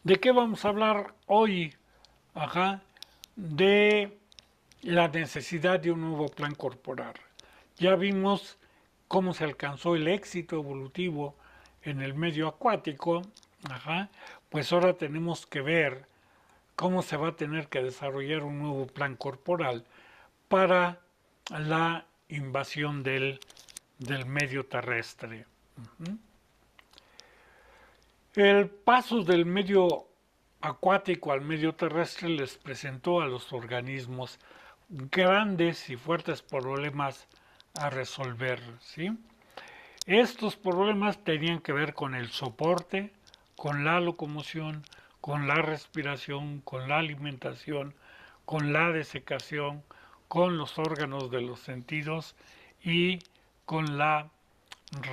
¿De qué vamos a hablar hoy? Ajá, de la necesidad de un nuevo plan corporal. Ya vimos cómo se alcanzó el éxito evolutivo en el medio acuático, ajá, pues ahora tenemos que ver cómo se va a tener que desarrollar un nuevo plan corporal para la invasión del medio terrestre. El paso del medio acuático al medio terrestre les presentó a los organismos grandes y fuertes problemas a resolver, ¿sí? Estos problemas tenían que ver con el soporte, con la locomoción, con la respiración, con la alimentación, con la desecación, con los órganos de los sentidos y con la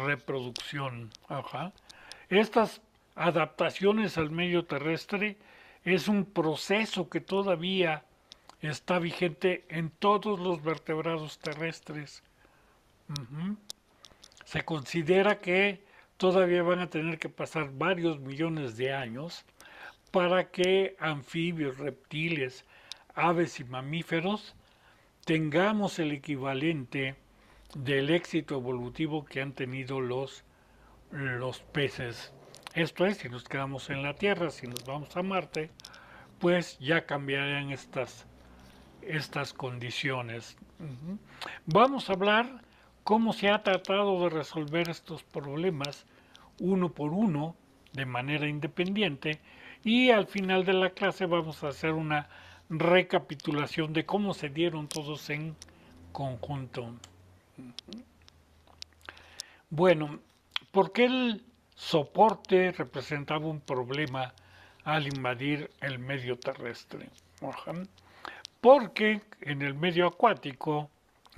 reproducción. Ajá. Estas adaptaciones al medio terrestre es un proceso que todavía está vigente en todos los vertebrados terrestres. Ujú. Se considera que todavía van a tener que pasar varios millones de años para que anfibios, reptiles, aves y mamíferos tengamos el equivalente del éxito evolutivo que han tenido los peces. Esto es, si nos quedamos en la Tierra, si nos vamos a Marte, pues ya cambiarían estas condiciones. Vamos a hablar cómo se ha tratado de resolver estos problemas uno por uno, de manera independiente, y al final de la clase vamos a hacer una recapitulación de cómo se dieron todos en conjunto. Bueno, ¿por qué el soporte representaba un problema al invadir el medio terrestre? Ajá. Porque en el medio acuático,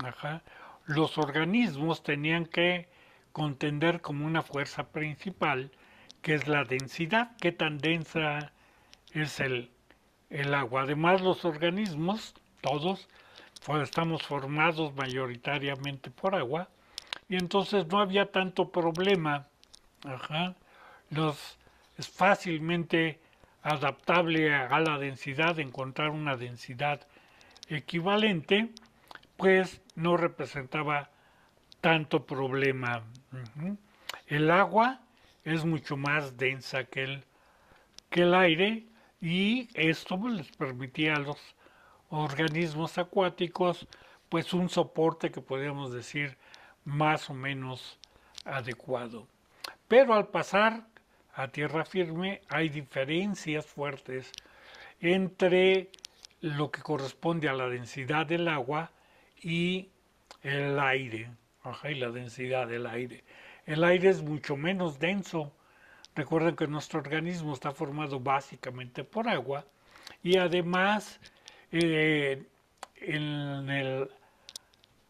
ajá, los organismos tenían que contender como una fuerza principal, que es la densidad, qué tan densa es el agua. Además, los organismos, todos, estamos formados mayoritariamente por agua, y entonces no había tanto problema. Ajá. Es fácilmente adaptable a la densidad, encontrar una densidad equivalente, pues no representaba tanto problema. El agua es mucho más densa que el aire y esto les permitía a los organismos acuáticos pues un soporte que podríamos decir más o menos adecuado. Pero al pasar a tierra firme hay diferencias fuertes entre lo que corresponde a la densidad del agua y el aire, ajá, y la densidad del aire. El aire es mucho menos denso. Recuerden que nuestro organismo está formado básicamente por agua y además eh, en el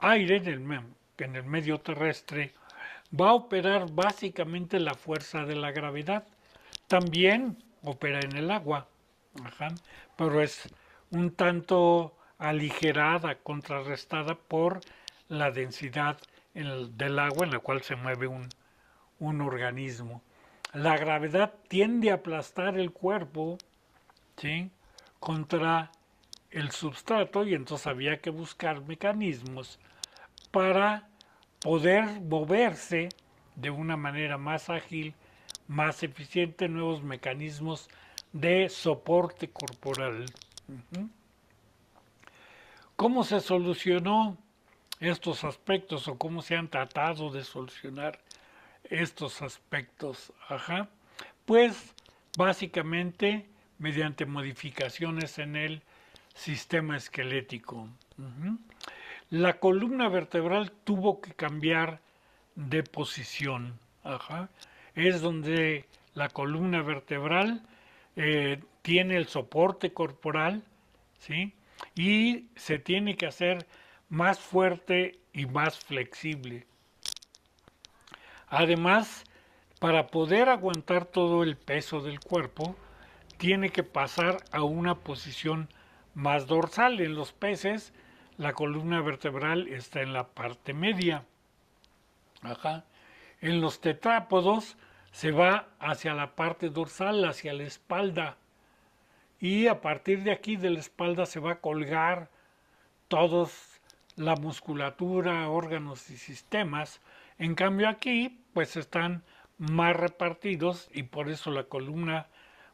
aire, en el medio terrestre, va a operar básicamente la fuerza de la gravedad. También opera en el agua, ajá, pero es un tanto aligerada, contrarrestada por la densidad del agua en la cual se mueve un organismo. La gravedad tiende a aplastar el cuerpo, ¿sí?, contra el substrato y entonces había que buscar mecanismos para poder moverse de una manera más ágil, más eficiente, nuevos mecanismos de soporte corporal. ¿Cómo se solucionó estos aspectos o cómo se han tratado de solucionar estos aspectos? Ajá. Pues básicamente mediante modificaciones en el sistema esquelético. La columna vertebral tuvo que cambiar de posición. Ajá. Es donde la columna vertebral tiene el soporte corporal, ¿sí?, y se tiene que hacer más fuerte y más flexible. Además, para poder aguantar todo el peso del cuerpo, tiene que pasar a una posición más dorsal. En los peces, la columna vertebral está en la parte media. Ajá. En los tetrápodos se va hacia la parte dorsal, hacia la espalda. Y a partir de aquí de la espalda se va a colgar todos la musculatura, órganos y sistemas. En cambio aquí pues están más repartidos y por eso la columna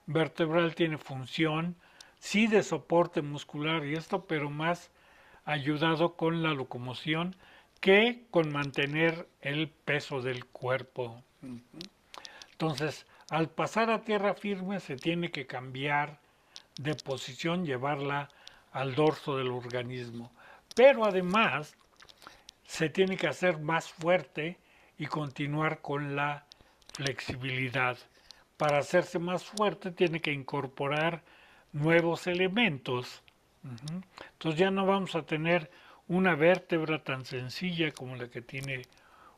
vertebral tiene función, sí de soporte muscular y esto, pero más ayudado con la locomoción que con mantener el peso del cuerpo. Entonces, al pasar a tierra firme se tiene que cambiar de posición, llevarla al dorso del organismo. Pero además se tiene que hacer más fuerte y continuar con la flexibilidad. Para hacerse más fuerte tiene que incorporar nuevos elementos. Entonces ya no vamos a tener una vértebra tan sencilla como la que tiene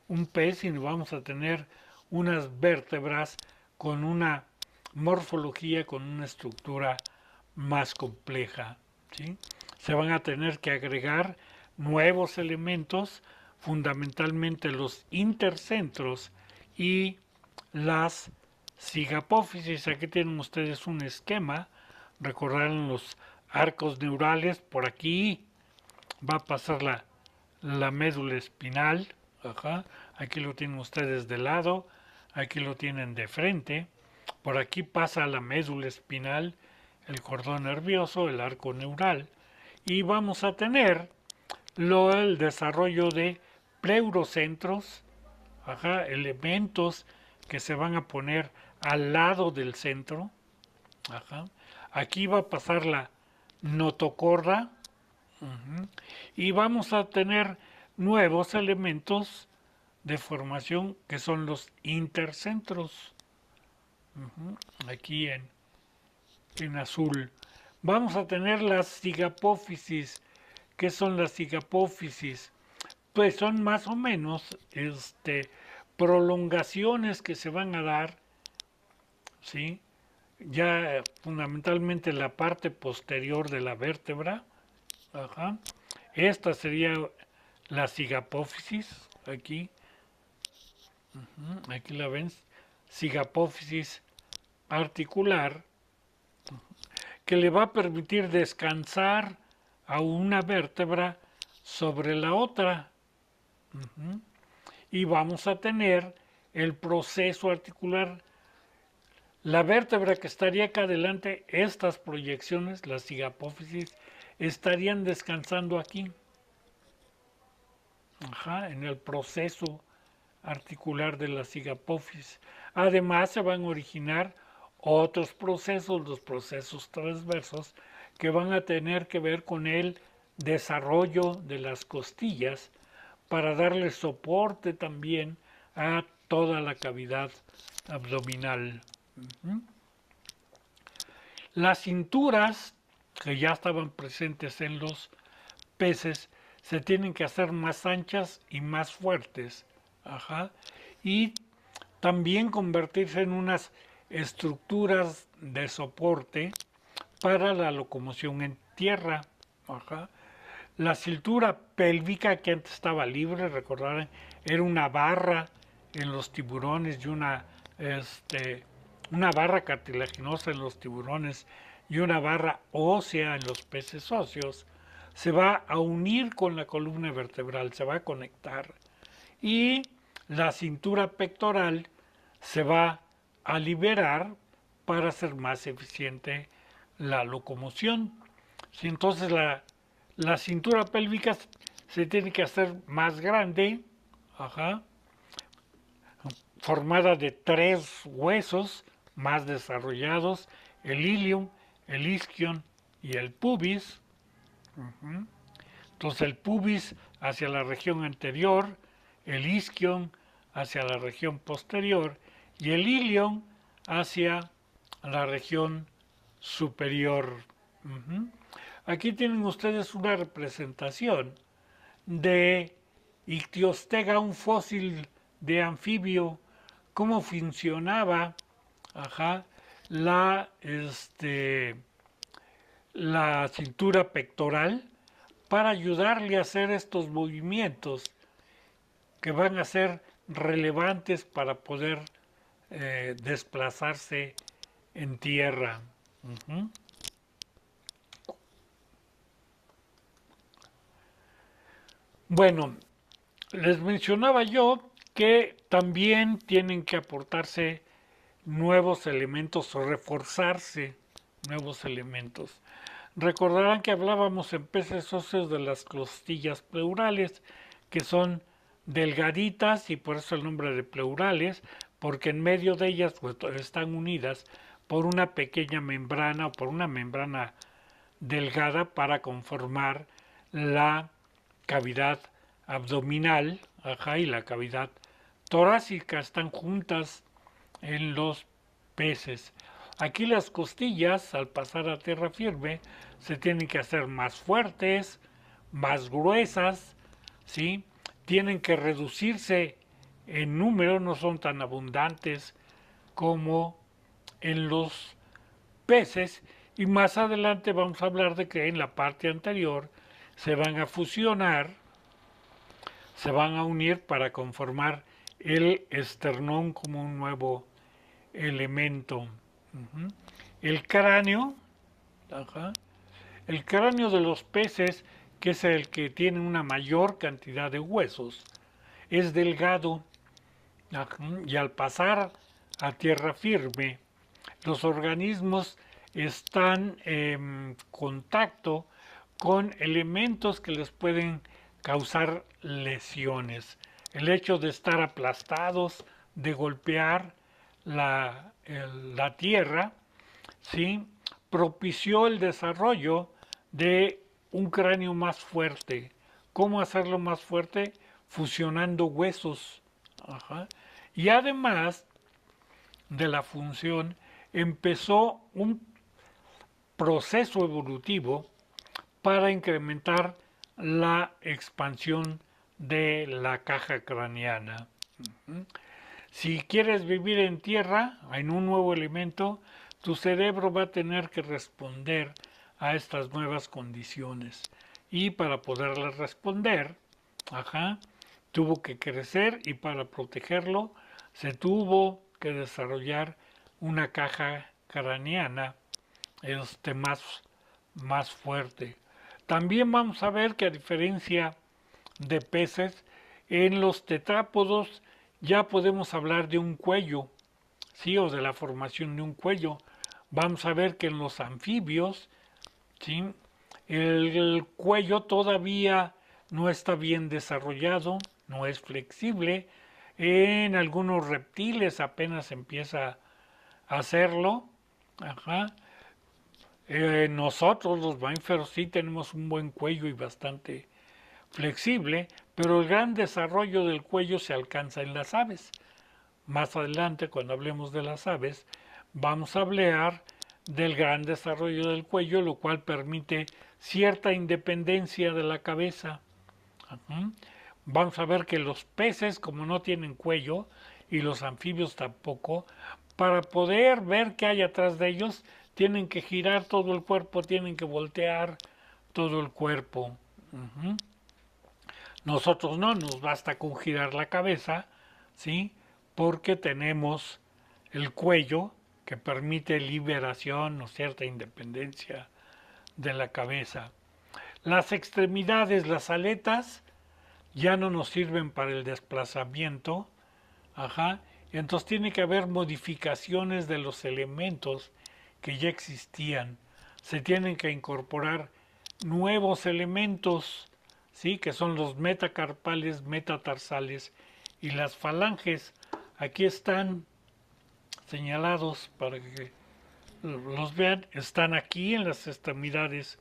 un pez, sino vamos a tener unas vértebras con una morfología, con una estructura más compleja. ¿Sí? Se van a tener que agregar nuevos elementos, fundamentalmente los intercentros y las cigapófisis. Aquí tienen ustedes un esquema, recordarán los arcos neurales, por aquí va a pasar la médula espinal, ajá. Aquí lo tienen ustedes de lado, aquí lo tienen de frente, por aquí pasa la médula espinal, el cordón nervioso, el arco neural, y vamos a tener el desarrollo de pleurocentros, ajá, elementos que se van a poner al lado del centro. Ajá. Aquí va a pasar la notocorda, y vamos a tener nuevos elementos de formación que son los intercentros. Aquí en azul. Vamos a tener las cigapófisis. ¿Qué son las cigapófisis? Pues son más o menos prolongaciones que se van a dar, ¿sí? Ya fundamentalmente la parte posterior de la vértebra. Ajá. Esta sería la cigapófisis, aquí. Aquí la ven, cigapófisis articular, que le va a permitir descansar a una vértebra sobre la otra. Y vamos a tener el proceso articular. La vértebra que estaría acá adelante, estas proyecciones, las cigapófisis, estarían descansando aquí. Ajá, en el proceso articular de la cigapófisis. Además se van a originar otros procesos, los procesos transversos, que van a tener que ver con el desarrollo de las costillas para darle soporte también a toda la cavidad abdominal. Las cinturas, que ya estaban presentes en los peces, se tienen que hacer más anchas y más fuertes. Ajá. Y también convertirse en unas estructuras de soporte para la locomoción en tierra. Ajá. La cintura pélvica, que antes estaba libre, recordarán, era una barra en los tiburones y una barra cartilaginosa en los tiburones y una barra ósea en los peces óseos, se va a unir con la columna vertebral, se va a conectar. Y la cintura pectoral se va a liberar para hacer más eficiente la locomoción. Si entonces la cintura pélvica se tiene que hacer más grande, ajá, formada de 3 huesos más desarrollados, el ilium, el isquion y el pubis. Entonces el pubis hacia la región anterior, el isquion hacia la región posterior y el ilion hacia la región superior. Aquí tienen ustedes una representación de Ictiostega, un fósil de anfibio, cómo funcionaba, ajá, la cintura pectoral para ayudarle a hacer estos movimientos que van a ser relevantes para poder desplazarse en tierra. Ujú. Bueno, les mencionaba yo que también tienen que aportarse nuevos elementos o reforzarse nuevos elementos. Recordarán que hablábamos en peces óseos de las costillas pleurales, que son delgaditas y por eso el nombre de pleurales, porque en medio de ellas pues, están unidas por una pequeña membrana o por una membrana delgada para conformar la cavidad abdominal, ajá, y la cavidad torácica, están juntas en los peces. Aquí las costillas, al pasar a tierra firme, se tienen que hacer más fuertes, más gruesas, ¿sí? Tienen que reducirse en número, no son tan abundantes como en los peces. Y más adelante vamos a hablar de que en la parte anterior se van a fusionar, se van a unir para conformar el esternón como un nuevo elemento. Ujú. El cráneo, ajá, el cráneo de los peces, que es el que tiene una mayor cantidad de huesos, es delgado, ajá, y al pasar a tierra firme, los organismos están en contacto con elementos que les pueden causar lesiones. El hecho de estar aplastados, de golpear la tierra, ¿sí? Propició el desarrollo de un cráneo más fuerte. ¿Cómo hacerlo más fuerte? Fusionando huesos. Ajá. Y además de la función, empezó un proceso evolutivo para incrementar la expansión de la caja craneana. Si quieres vivir en tierra, en un nuevo elemento, tu cerebro va a tener que responder a estas nuevas condiciones. Y para poderles responder, ajá, tuvo que crecer y para protegerlo se tuvo que desarrollar una caja craneana más fuerte. También vamos a ver que a diferencia de peces, en los tetrápodos ya podemos hablar de un cuello, ¿sí? O de la formación de un cuello. Vamos a ver que en los anfibios, ¿sí? El cuello todavía no está bien desarrollado, no es flexible. En algunos reptiles apenas empieza a hacerlo. Ajá. Nosotros los mamíferos sí tenemos un buen cuello y bastante flexible, pero el gran desarrollo del cuello se alcanza en las aves. Más adelante, cuando hablemos de las aves, vamos a hablar del gran desarrollo del cuello, lo cual permite cierta independencia de la cabeza. Ujú. Vamos a ver que los peces, como no tienen cuello, y los anfibios tampoco, para poder ver qué hay atrás de ellos, tienen que girar todo el cuerpo, tienen que voltear todo el cuerpo. Ujú. Nosotros no, nos basta con girar la cabeza, ¿sí? Porque tenemos el cuello que permite liberación o cierta independencia de la cabeza. Las extremidades, las aletas, ya no nos sirven para el desplazamiento, ajá, entonces tiene que haber modificaciones de los elementos que ya existían. Se tienen que incorporar nuevos elementos, ¿sí? Que son los metacarpales, metatarsales y las falanges. Aquí están señalados para que los vean. Están aquí en las extremidades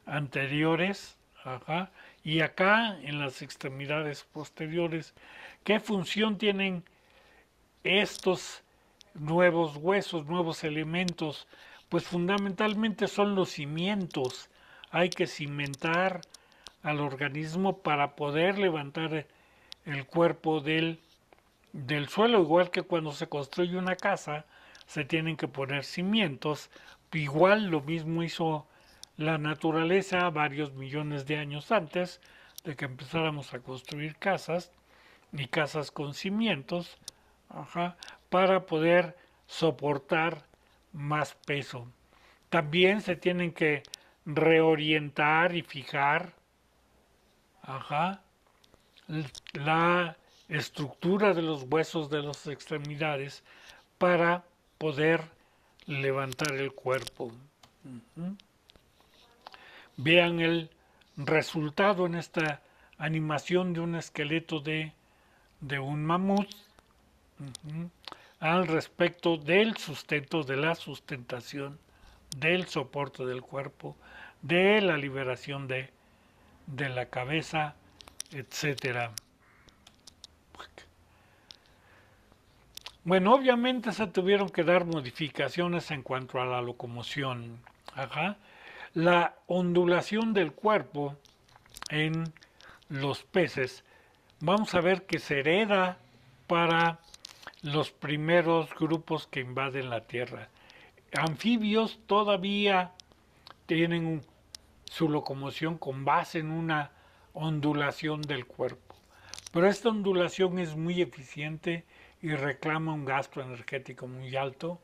anteriores, ajá, y acá en las extremidades posteriores. ¿Qué función tienen estos nuevos huesos, nuevos elementos? Pues fundamentalmente son los cimientos. Hay que cimentar al organismo para poder levantar el cuerpo del suelo, igual que cuando se construye una casa, se tienen que poner cimientos. Igual lo mismo hizo la naturaleza varios millones de años antes de que empezáramos a construir casas, y casas con cimientos, ajá, para poder soportar más peso. También se tienen que reorientar y fijar la estructura de los huesos de las extremidades para poder levantar el cuerpo. Vean el resultado en esta animación de un esqueleto de un mamut al respecto del sustento, de la sustentación, del soporte del cuerpo, de la liberación de la cabeza, etcétera. Bueno, obviamente se tuvieron que dar modificaciones en cuanto a la locomoción. La ondulación del cuerpo en los peces, vamos a ver que se hereda para los primeros grupos que invaden la Tierra. Anfibios todavía tienen su locomoción con base en una ondulación del cuerpo, pero esta ondulación es muy eficiente y reclama un gasto energético muy alto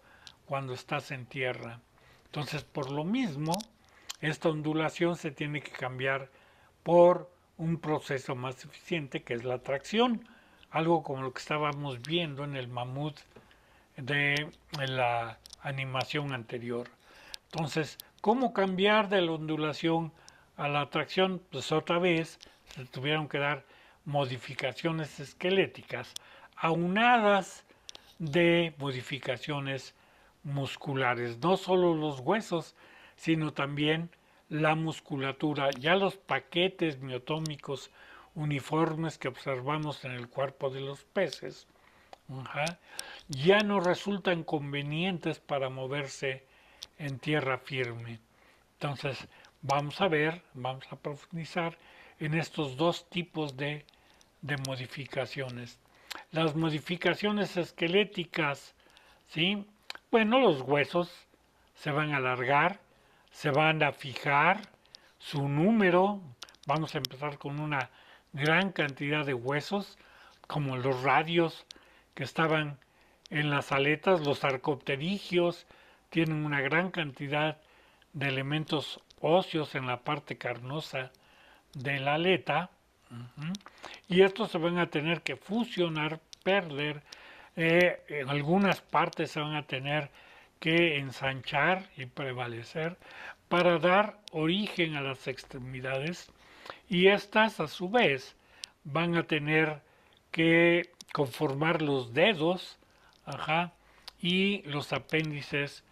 cuando estás en tierra. Entonces, por lo mismo, esta ondulación se tiene que cambiar por un proceso más eficiente que es la tracción, algo como lo que estábamos viendo en el mamut de la animación anterior. Entonces, ¿cómo cambiar de la ondulación a la tracción? Pues otra vez se tuvieron que dar modificaciones esqueléticas aunadas de modificaciones musculares, no solo los huesos, sino también la musculatura. Ya los paquetes miotómicos uniformes que observamos en el cuerpo de los peces ya no resultan convenientes para moverse en tierra firme. Entonces, vamos a ver, vamos a profundizar en estos dos tipos de modificaciones. Las modificaciones esqueléticas, ¿sí? Bueno, los huesos se van a alargar, se van a fijar su número. Vamos a empezar con una gran cantidad de huesos, como los radios que estaban en las aletas. Los arcopterigios tienen una gran cantidad de elementos óseos en la parte carnosa de la aleta, y estos se van a tener que fusionar, perder, en algunas partes se van a tener que ensanchar y prevalecer para dar origen a las extremidades, y estas a su vez van a tener que conformar los dedos y los apéndices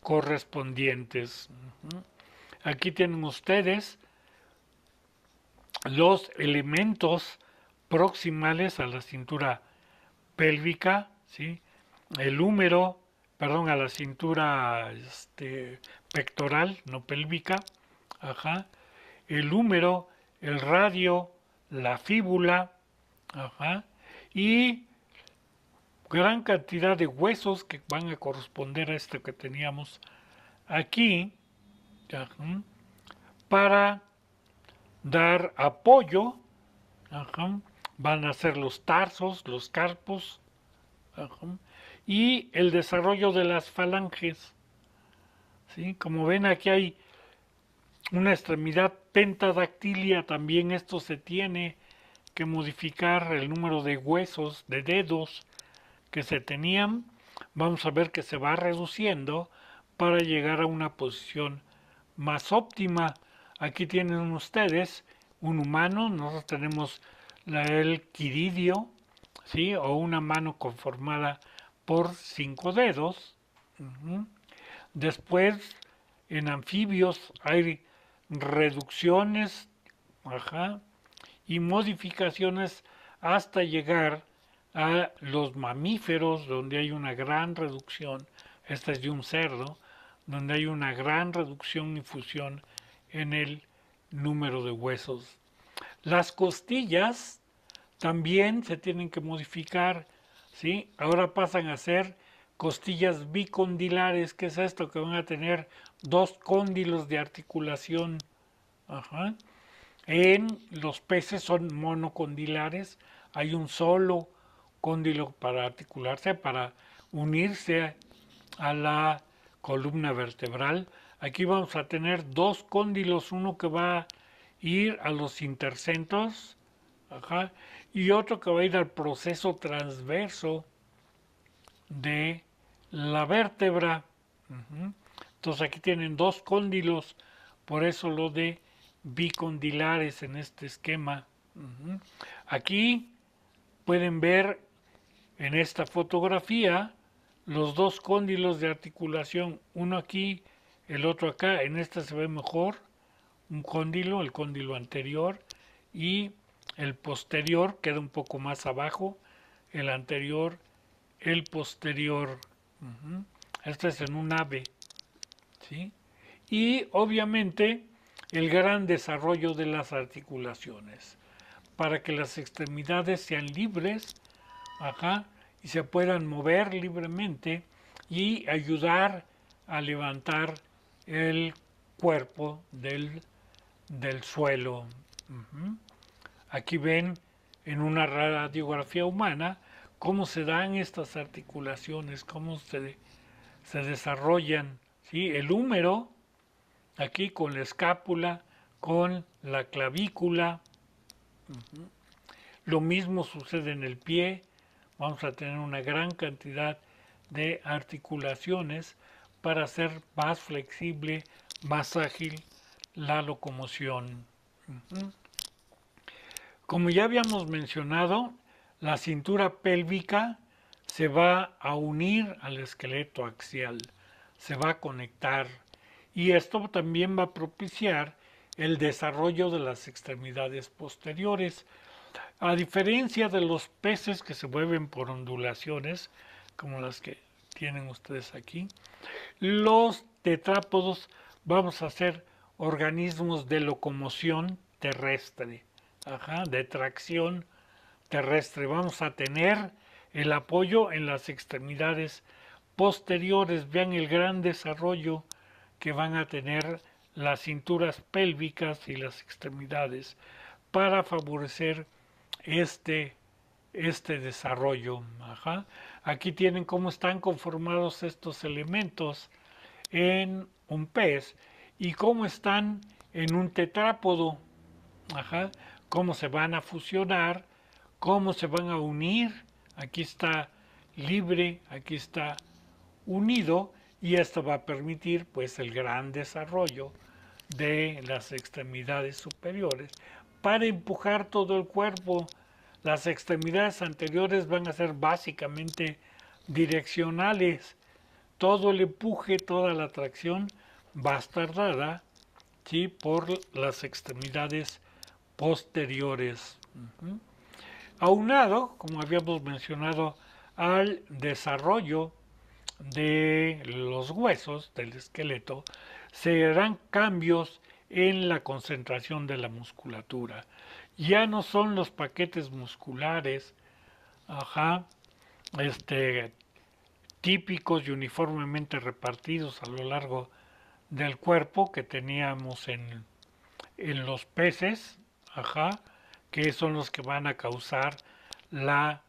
correspondientes. Aquí tienen ustedes los elementos proximales a la cintura pélvica, ¿sí? El húmero, perdón, a la cintura pectoral, no pélvica, el húmero, el radio, la fíbula, y gran cantidad de huesos que van a corresponder a esto que teníamos aquí, para dar apoyo. Van a ser los tarsos, los carpos, y el desarrollo de las falanges. ¿Sí? Como ven, aquí hay una extremidad pentadactilia, también esto se tiene que modificar el número de huesos, de dedos que se tenían. Vamos a ver que se va reduciendo para llegar a una posición más óptima. Aquí tienen ustedes un humano, nosotros tenemos el quiridio, ¿sí? O una mano conformada por 5 dedos. Después, en anfibios hay reducciones y modificaciones hasta llegar a los mamíferos, donde hay una gran reducción. Esta es de un cerdo, donde hay una gran reducción y fusión en el número de huesos. Las costillas también se tienen que modificar, ¿sí? Ahora pasan a ser costillas bicondilares. ¿Qué es esto? Que van a tener 2 cóndilos de articulación. En los peces son monocondilares, hay un solo cóndilo para articularse, para unirse a la columna vertebral. Aquí vamos a tener dos cóndilos, uno que va a ir a los intercentos, ajá, y otro que va a ir al proceso transverso de la vértebra. Entonces aquí tienen dos cóndilos, por eso lo de bicondilares en este esquema. Aquí pueden ver en esta fotografía los dos cóndilos de articulación, uno aquí, el otro acá. En esta se ve mejor un cóndilo, el cóndilo anterior, y el posterior queda un poco más abajo, el anterior, el posterior. Este es en un ave, ¿sí? Y obviamente el gran desarrollo de las articulaciones para que las extremidades sean libres, ajá, y se puedan mover libremente y ayudar a levantar el cuerpo del suelo. Aquí ven en una radiografía humana cómo se dan estas articulaciones, cómo se desarrollan, ¿sí? El húmero, aquí con la escápula, con la clavícula. Lo mismo sucede en el pie. Vamos a tener una gran cantidad de articulaciones para hacer más flexible, más ágil la locomoción. Como ya habíamos mencionado, la cintura pélvica se va a unir al esqueleto axial, se va a conectar, y esto también va a propiciar el desarrollo de las extremidades posteriores. A diferencia de los peces que se mueven por ondulaciones, como las que tienen ustedes aquí, los tetrápodos vamos a ser organismos de locomoción terrestre, de tracción terrestre. Vamos a tener el apoyo en las extremidades posteriores. Vean el gran desarrollo que van a tener las cinturas pélvicas y las extremidades para favorecer este desarrollo. Aquí tienen cómo están conformados estos elementos en un pez y cómo están en un tetrápodo. Cómo se van a fusionar, cómo se van a unir. Aquí está libre, aquí está unido, y esto va a permitir pues el gran desarrollo de las extremidades superiores para empujar todo el cuerpo. Las extremidades anteriores van a ser básicamente direccionales. Todo el empuje, toda la tracción va a estar dada, ¿sí?, por las extremidades posteriores. Aunado, como habíamos mencionado, al desarrollo de los huesos del esqueleto, se harán cambios en la concentración de la musculatura. Ya no son los paquetes musculares, típicos y uniformemente repartidos a lo largo del cuerpo que teníamos en los peces, que son los que van a causar la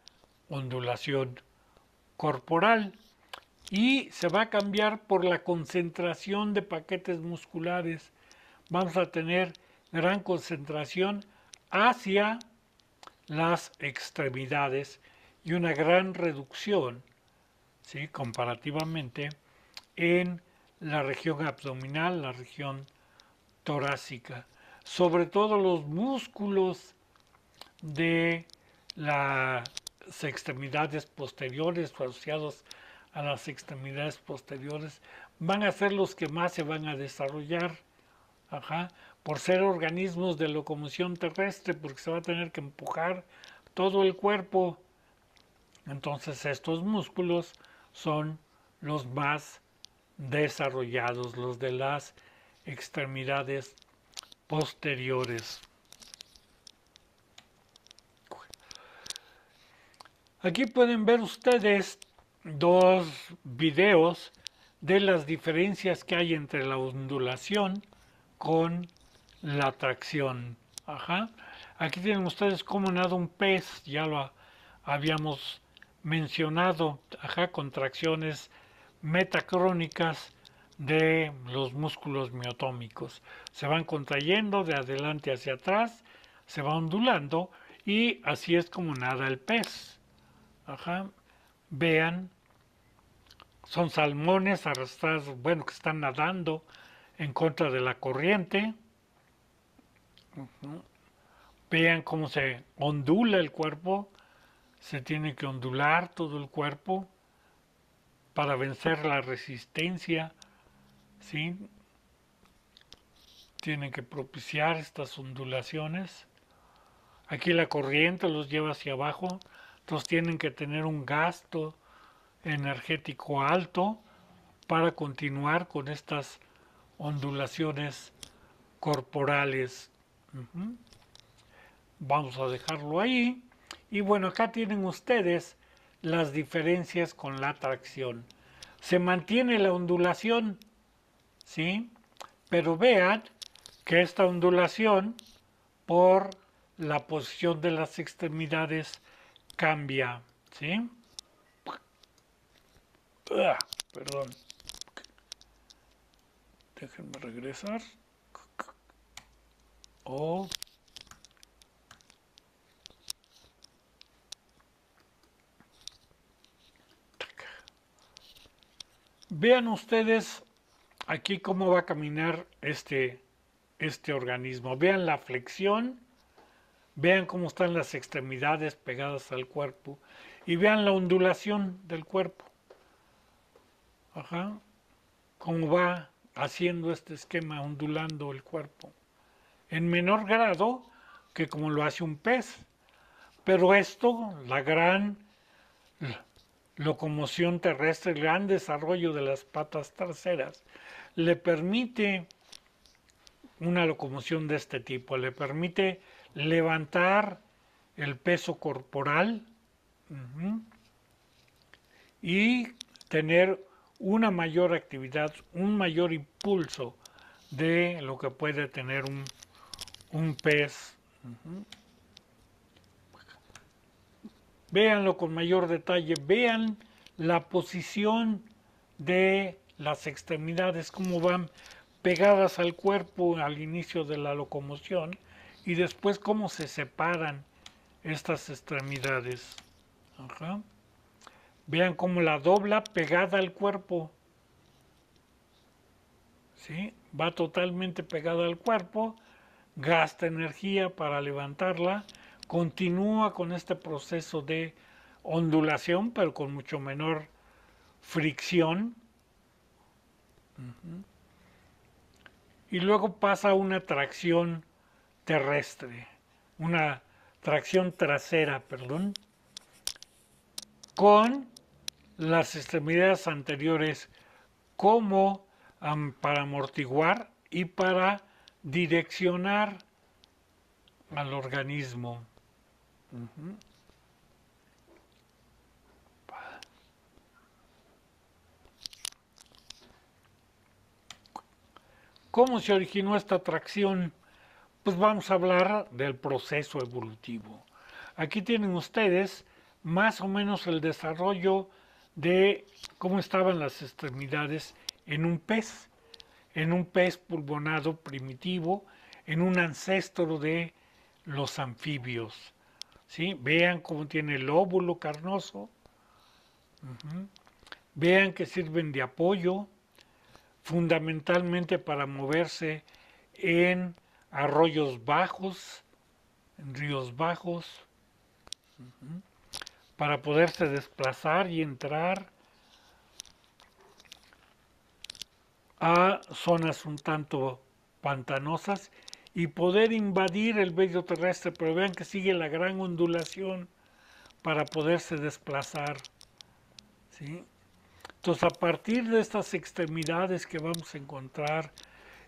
ondulación corporal, y se va a cambiar por la concentración de paquetes musculares. Vamos a tener gran concentración hacia las extremidades y una gran reducción, ¿sí?, comparativamente en la región abdominal, la región torácica. Sobre todo los músculos de las extremidades posteriores asociados a las extremidades posteriores van a ser los que más se van a desarrollar, por ser organismos de locomoción terrestre, porque se va a tener que empujar todo el cuerpo. Entonces estos músculos son los más desarrollados, los de las extremidades posteriores. Aquí pueden ver ustedes dos videos de las diferencias que hay entre la ondulación con la tracción. Aquí tienen ustedes cómo nada un pez, ya lo habíamos mencionado, contracciones metacrónicas de los músculos miotómicos. Se van contrayendo de adelante hacia atrás, se va ondulando y así es como nada el pez. Vean, son salmones arrastrados, bueno, que están nadando en contra de la corriente. Vean cómo se ondula el cuerpo, se tiene que ondular todo el cuerpo para vencer la resistencia, ¿sí? Tienen que propiciar estas ondulaciones. Aquí la corriente los lleva hacia abajo, entonces tienen que tener un gasto energético alto para continuar con estas ondulaciones corporales. Vamos a dejarlo ahí. Y bueno, acá tienen ustedes las diferencias con la tracción. Se mantiene la ondulación, ¿sí? Pero vean que esta ondulación, por la posición de las extremidades, cambia, ¿sí? Perdón. Déjenme regresar. Vean ustedes aquí cómo va a caminar este organismo. Vean la flexión, vean cómo están las extremidades pegadas al cuerpo y vean la ondulación del cuerpo. Cómo va haciendo este esquema, ondulando el cuerpo. En menor grado que como lo hace un pez. Pero esto, la gran locomoción terrestre, el gran desarrollo de las patas traseras, le permite una locomoción de este tipo, le permite levantar el peso corporal y tener una mayor actividad, un mayor impulso de lo que puede tener un pez. Véanlo con mayor detalle, vean la posición de las extremidades, cómo van pegadas al cuerpo al inicio de la locomoción y después cómo se separan estas extremidades. Vean cómo la dobla pegada al cuerpo. ¿Sí? Va totalmente pegada al cuerpo, gasta energía para levantarla, continúa con este proceso de ondulación, pero con mucho menor fricción. Y luego pasa a una tracción terrestre, una tracción trasera, perdón, con las extremidades anteriores como para amortiguar y para direccionar al organismo. ¿Cómo se originó esta tracción? Pues vamos a hablar del proceso evolutivo. Aquí tienen ustedes más o menos el desarrollo de cómo estaban las extremidades en un pez pulmonado primitivo, en un ancestro de los anfibios. ¿Sí? Vean cómo tiene el lóbulo carnoso. Vean que sirven de apoyo, fundamentalmente para moverse en arroyos bajos, en ríos bajos, para poderse desplazar y entrar a zonas un tanto pantanosas y poder invadir el medio terrestre, pero vean que sigue la gran ondulación para poderse desplazar. ¿Sí? Entonces, a partir de estas extremidades que vamos a encontrar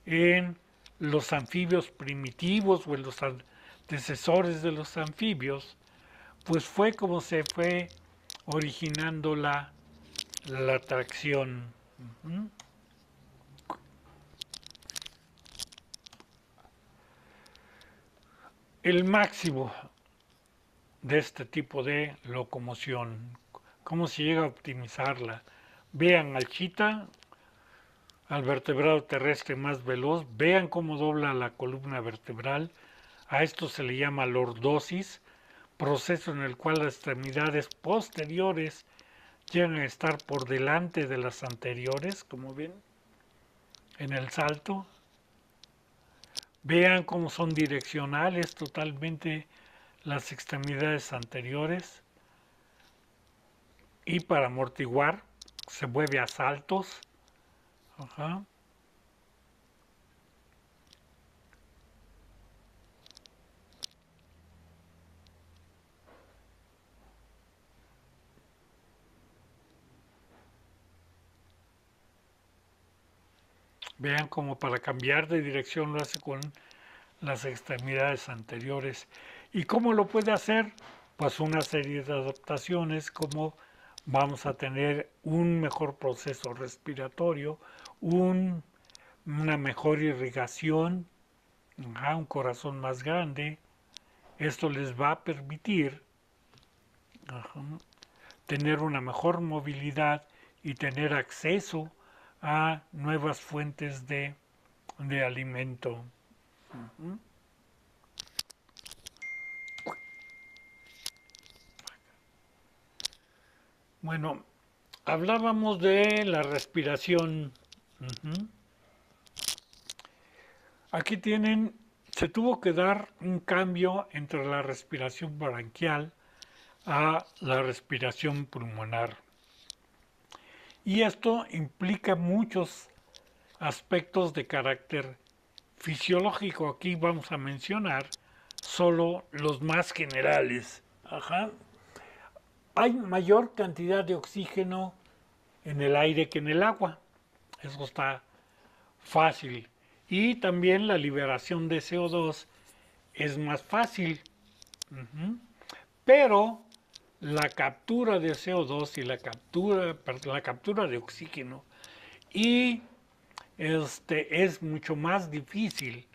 en los anfibios primitivos o en los antecesores de los anfibios, pues fue como se fue originando la tracción. El máximo de este tipo de locomoción, cómo se llega a optimizarla. Vean al chita, al vertebrado terrestre más veloz, vean cómo dobla la columna vertebral. A esto se le llama lordosis, proceso en el cual las extremidades posteriores llegan a estar por delante de las anteriores, como ven, en el salto. Vean cómo son direccionales totalmente las extremidades anteriores. Y para amortiguar se mueve a saltos. Ajá. Vean como para cambiar de dirección lo hace con las extremidades anteriores. ¿Y cómo lo puede hacer? Pues una serie de adaptaciones, como vamos a tener un mejor proceso respiratorio, una mejor irrigación, un corazón más grande. Esto les va a permitir tener una mejor movilidad y tener acceso a nuevas fuentes de alimento. Bueno, hablábamos de la respiración. Aquí tienen, se tuvo que dar un cambio entre la respiración branquial a la respiración pulmonar. Y esto implica muchos aspectos de carácter fisiológico. Aquí vamos a mencionar solo los más generales. Ajá. Hay mayor cantidad de oxígeno en el aire que en el agua. Eso está fácil. Y también la liberación de CO2 es más fácil. Pero la captura de CO2 y la captura de oxígeno y es mucho más difícil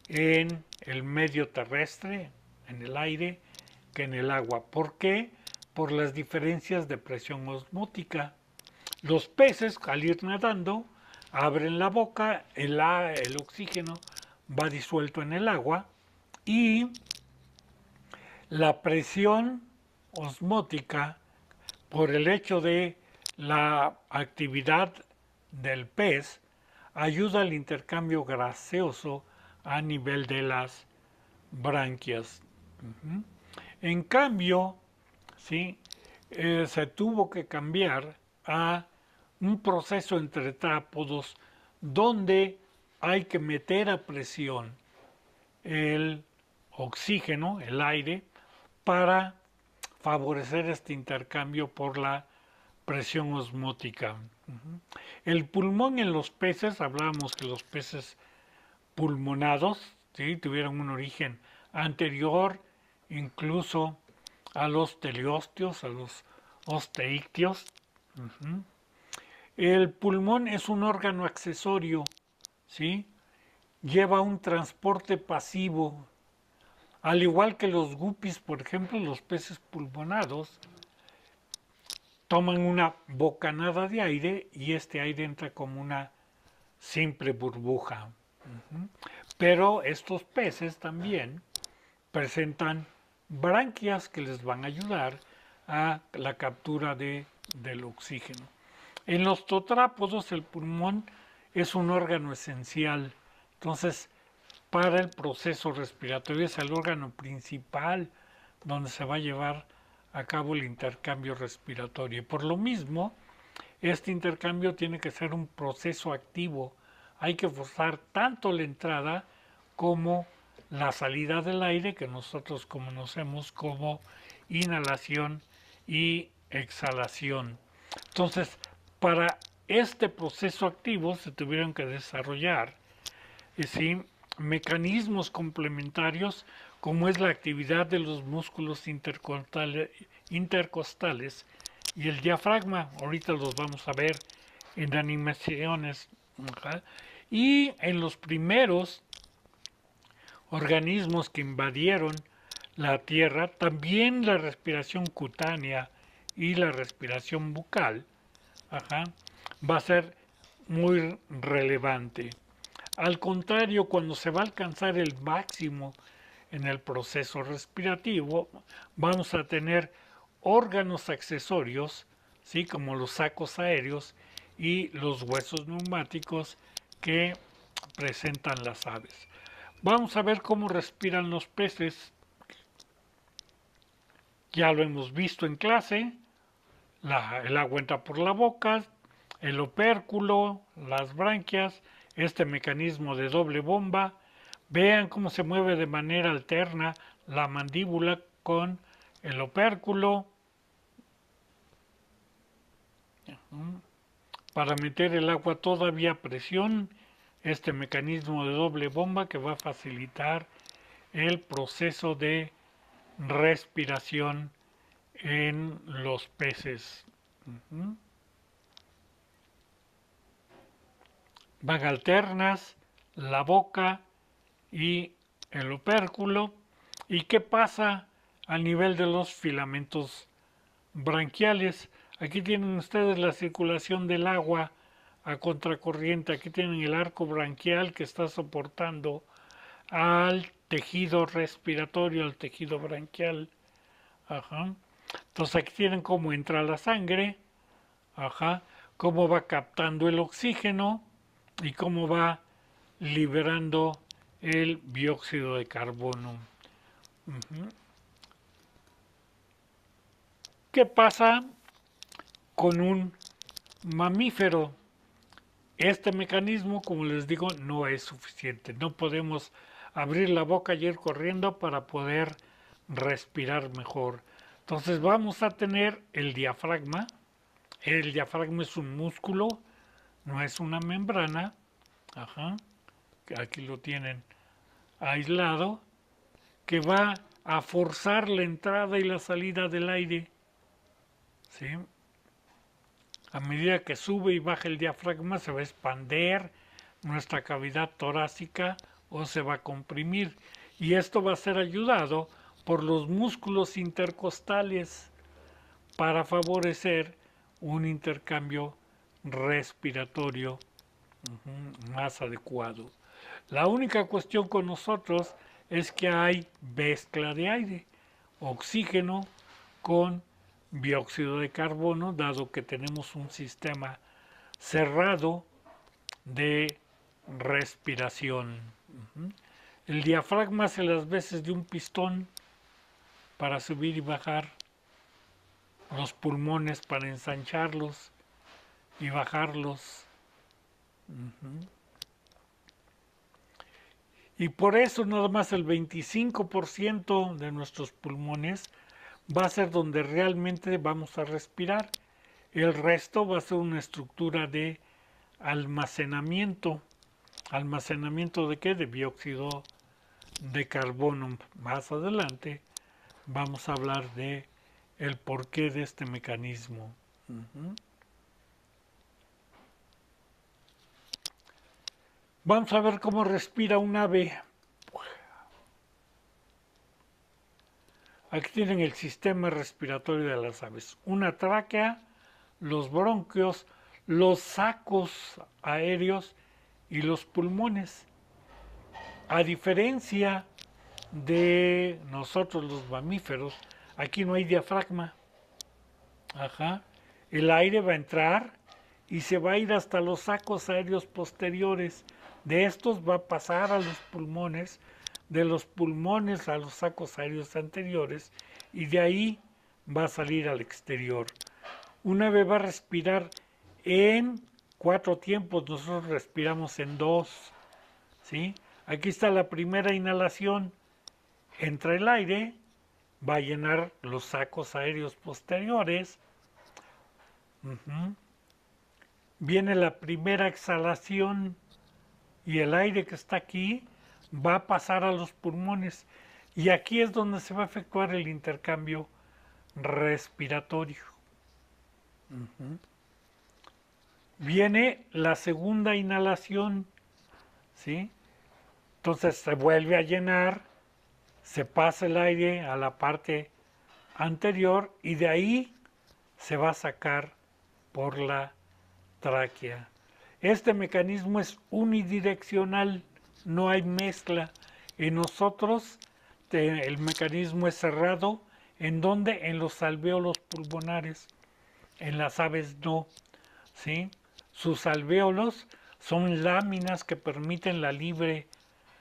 en el medio terrestre, en el aire, que en el agua. ¿Por qué? Por las diferencias de presión osmótica. Los peces, al ir nadando, abren la boca, el oxígeno va disuelto en el agua y la presión osmótica, por el hecho de la actividad del pez, ayuda al intercambio gaseoso a nivel de las branquias. En cambio, ¿sí? Se tuvo que cambiar a un proceso entre trápodos donde hay que meter a presión el oxígeno, el aire, para favorecer este intercambio por la presión osmótica. El pulmón en los peces, hablábamos que los peces pulmonados, ¿sí?, tuvieron un origen anterior incluso a los teleosteos, a los osteictios. El pulmón es un órgano accesorio, ¿sí? Lleva un transporte pasivo, al igual que los guppies, por ejemplo, los peces pulmonados, toman una bocanada de aire y este aire entra como una simple burbuja. Pero estos peces también presentan branquias que les van a ayudar a la captura del oxígeno. En los tetrápodos el pulmón es un órgano esencial. Entonces, para el proceso respiratorio es el órgano principal donde se va a llevar a cabo el intercambio respiratorio. Y por lo mismo, este intercambio tiene que ser un proceso activo. Hay que forzar tanto la entrada como la salida del aire, que nosotros conocemos como inhalación y exhalación. Entonces, para este proceso activo se tuvieron que desarrollar ¿sí?, mecanismos complementarios, como es la actividad de los músculos intercostales y el diafragma. Ahorita los vamos a ver en animaciones. Y en los primeros organismos que invadieron la Tierra, también la respiración cutánea y la respiración bucal, ajá, va a ser muy relevante. Al contrario, cuando se va a alcanzar el máximo en el proceso respirativo, vamos a tener órganos accesorios, ¿sí? Como los sacos aéreos y los huesos neumáticos que presentan las aves. Vamos a ver cómo respiran los peces. Ya lo hemos visto en clase. El agua entra por la boca, el opérculo, las branquias, este mecanismo de doble bomba. Vean cómo se mueve de manera alterna la mandíbula con el opérculo para meter el agua todavía a presión. Este mecanismo de doble bomba que va a facilitar el proceso de respiración en los peces. Van alternas la boca y el opérculo. ¿Y qué pasa a nivel de los filamentos branquiales? Aquí tienen ustedes la circulación del agua a contracorriente. Aquí tienen el arco branquial que está soportando al tejido respiratorio, al tejido branquial. Ajá. Entonces aquí tienen cómo entra la sangre, ajá, cómo va captando el oxígeno y cómo va liberando el dióxido de carbono. ¿Qué pasa con un mamífero? Este mecanismo, como les digo, no es suficiente. No podemos abrir la boca y ir corriendo para poder respirar mejor. Entonces vamos a tener el diafragma. El diafragma es un músculo, no es una membrana. Ajá. Aquí lo tienen aislado, que va a forzar la entrada y la salida del aire. ¿Sí? A medida que sube y baja el diafragma se va a expander nuestra cavidad torácica o se va a comprimir. Y esto va a ser ayudado por los músculos intercostales para favorecer un intercambio respiratorio más adecuado. La única cuestión con nosotros es que hay mezcla de aire, oxígeno con dióxido de carbono, dado que tenemos un sistema cerrado de respiración. El diafragma hace las veces de un pistón para subir y bajar, los pulmones para ensancharlos y bajarlos. Y por eso nada más el 25% de nuestros pulmones va a ser donde realmente vamos a respirar. El resto va a ser una estructura de almacenamiento. ¿Almacenamiento de qué? De dióxido de carbono. Más adelante vamos a hablar de el porqué de este mecanismo. Vamos a ver cómo respira un ave. Aquí tienen el sistema respiratorio de las aves. Una tráquea, los bronquios, los sacos aéreos y los pulmones. A diferencia de nosotros los mamíferos, aquí no hay diafragma. Ajá. El aire va a entrar y se va a ir hasta los sacos aéreos posteriores. De estos va a pasar a los pulmones, de los pulmones a los sacos aéreos anteriores y de ahí va a salir al exterior. Un ave va a respirar en 4 tiempos, nosotros respiramos en 2. ¿Sí? Aquí está la primera inhalación. Entra el aire, va a llenar los sacos aéreos posteriores. Viene la primera exhalación y el aire que está aquí va a pasar a los pulmones. Y aquí es donde se va a efectuar el intercambio respiratorio. Viene la segunda inhalación, ¿sí? Entonces se vuelve a llenar, se pasa el aire a la parte anterior y de ahí se va a sacar por la tráquea. Este mecanismo es unidireccional, no hay mezcla. En nosotros el mecanismo es cerrado, ¿en dónde? En los alvéolos pulmonares, en las aves no, ¿sí? Sus alvéolos son láminas que permiten la libre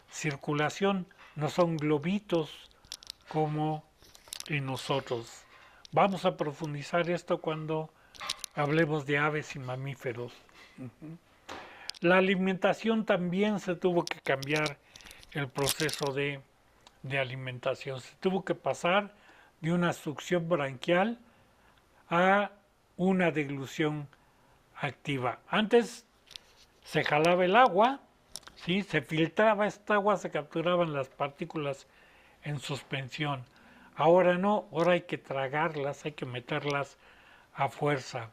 circulación, no son globitos como en nosotros. Vamos a profundizar esto cuando hablemos de aves y mamíferos. La alimentación también se tuvo que cambiar el proceso de alimentación. Se tuvo que pasar de una succión branquial a una deglución activa. Antes se jalaba el agua, ¿sí? Se filtraba esta agua, se capturaban las partículas en suspensión. Ahora no, ahora hay que tragarlas, hay que meterlas a fuerza.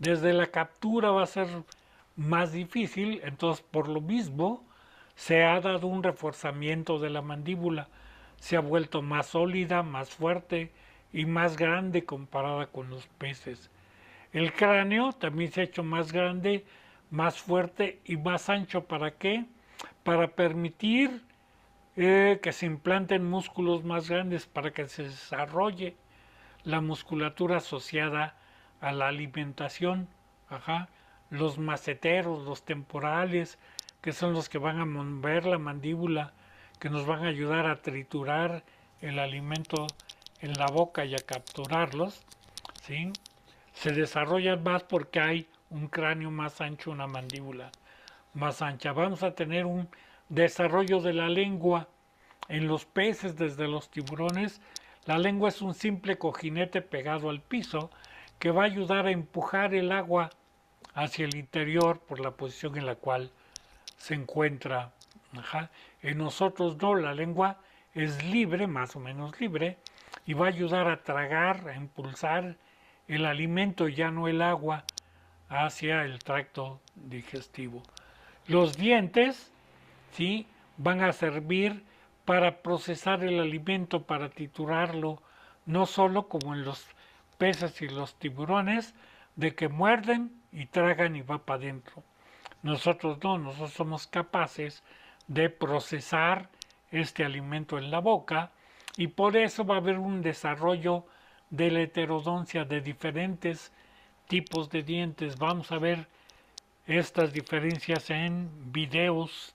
Desde la captura va a ser más difícil, entonces por lo mismo se ha dado un reforzamiento de la mandíbula, se ha vuelto más sólida, más fuerte y más grande comparada con los peces. El cráneo también se ha hecho más grande, más fuerte y más ancho. ¿Para qué? Para permitir que se implanten músculos más grandes, para que se desarrolle la musculatura asociada a la alimentación. Ajá. Los maceteros, los temporales, que son los que van a mover la mandíbula, que nos van a ayudar a triturar el alimento en la boca y a capturarlos, ¿sí? Se desarrollan más porque hay un cráneo más ancho, una mandíbula más ancha. Vamos a tener un desarrollo de la lengua en los peces, desde los tiburones. La lengua es un simple cojinete pegado al piso que va a ayudar a empujar el agua hacia el interior por la posición en la cual se encuentra. Ajá. En nosotros no, la lengua es libre, más o menos libre, y va a ayudar a tragar, a impulsar el alimento, ya no el agua, hacia el tracto digestivo. Los dientes, ¿sí?, van a servir para procesar el alimento, para triturarlo, no solo como en los peces y los tiburones, de que muerden y tragan y va para adentro. Nosotros no, nosotros somos capaces de procesar este alimento en la boca y por eso va a haber un desarrollo de la heterodoncia de diferentes tipos de dientes. Vamos a ver estas diferencias en videos.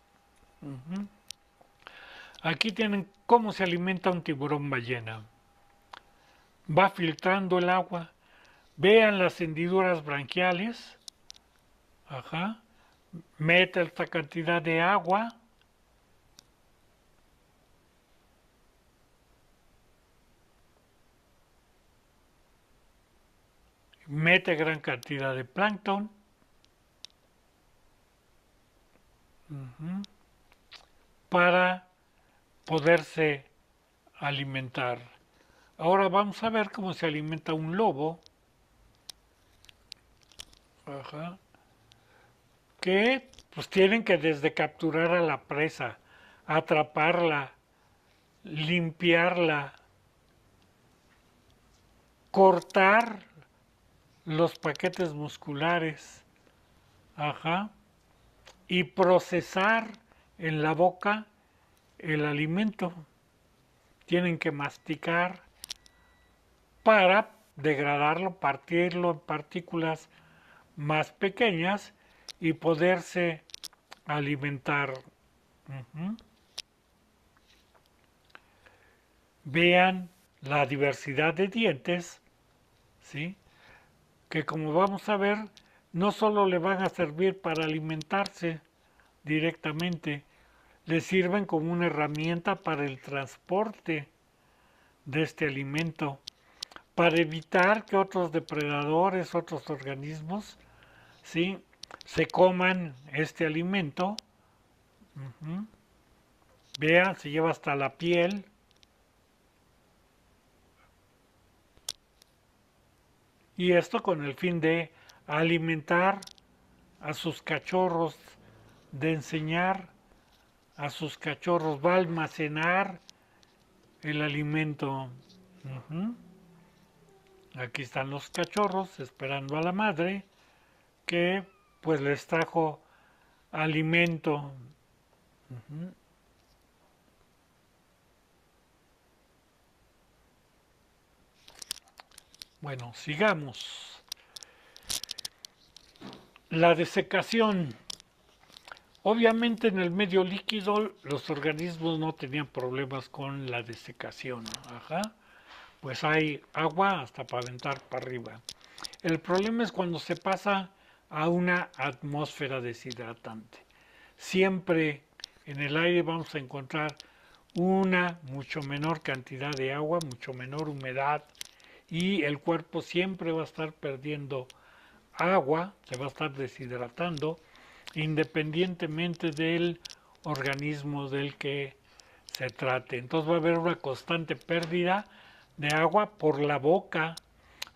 Aquí tienen cómo se alimenta un tiburón ballena. Va filtrando el agua. Vean las hendiduras branquiales. Ajá. Mete esta cantidad de agua. Mete gran cantidad de plancton. Para poderse alimentar. Ahora vamos a ver cómo se alimenta un lobo. Ajá. Que pues tienen que desde capturar a la presa, atraparla, limpiarla, cortar los paquetes musculares, ajá, y procesar en la boca el alimento. Tienen que masticar para degradarlo, partirlo en partículas más pequeñas y poderse alimentar. Vean la diversidad de dientes, ¿sí?, que como vamos a ver, no solo le van a servir para alimentarse directamente, le sirven como una herramienta para el transporte de este alimento, para evitar que otros depredadores, otros organismos, ¿sí?, se coman este alimento. Vean, se lleva hasta la piel. Y esto con el fin de alimentar a sus cachorros, de enseñar a sus cachorros, va a almacenar el alimento. Aquí están los cachorros esperando a la madre que pues les trajo alimento. Ujú. Bueno, sigamos. La desecación. Obviamente en el medio líquido los organismos no tenían problemas con la desecación. Ajá. Pues hay agua hasta para aventar para arriba. El problema es cuando se pasa a una atmósfera deshidratante. Siempre en el aire vamos a encontrar una mucho menor cantidad de agua, mucho menor humedad y el cuerpo siempre va a estar perdiendo agua, se va a estar deshidratando independientemente del organismo del que se trate. Entonces va a haber una constante pérdida de agua por la boca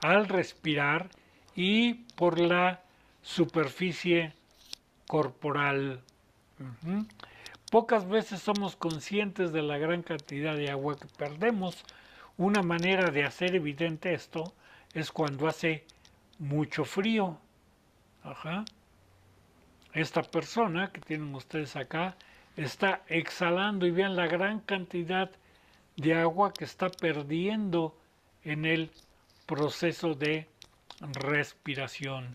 al respirar y por la superficie corporal. Uh-huh. Pocas veces somos conscientes de la gran cantidad de agua que perdemos. Una manera de hacer evidente esto es cuando hace mucho frío. Ajá. Esta persona que tienen ustedes acá está exhalando y vean la gran cantidad de agua que está perdiendo en el proceso de respiración.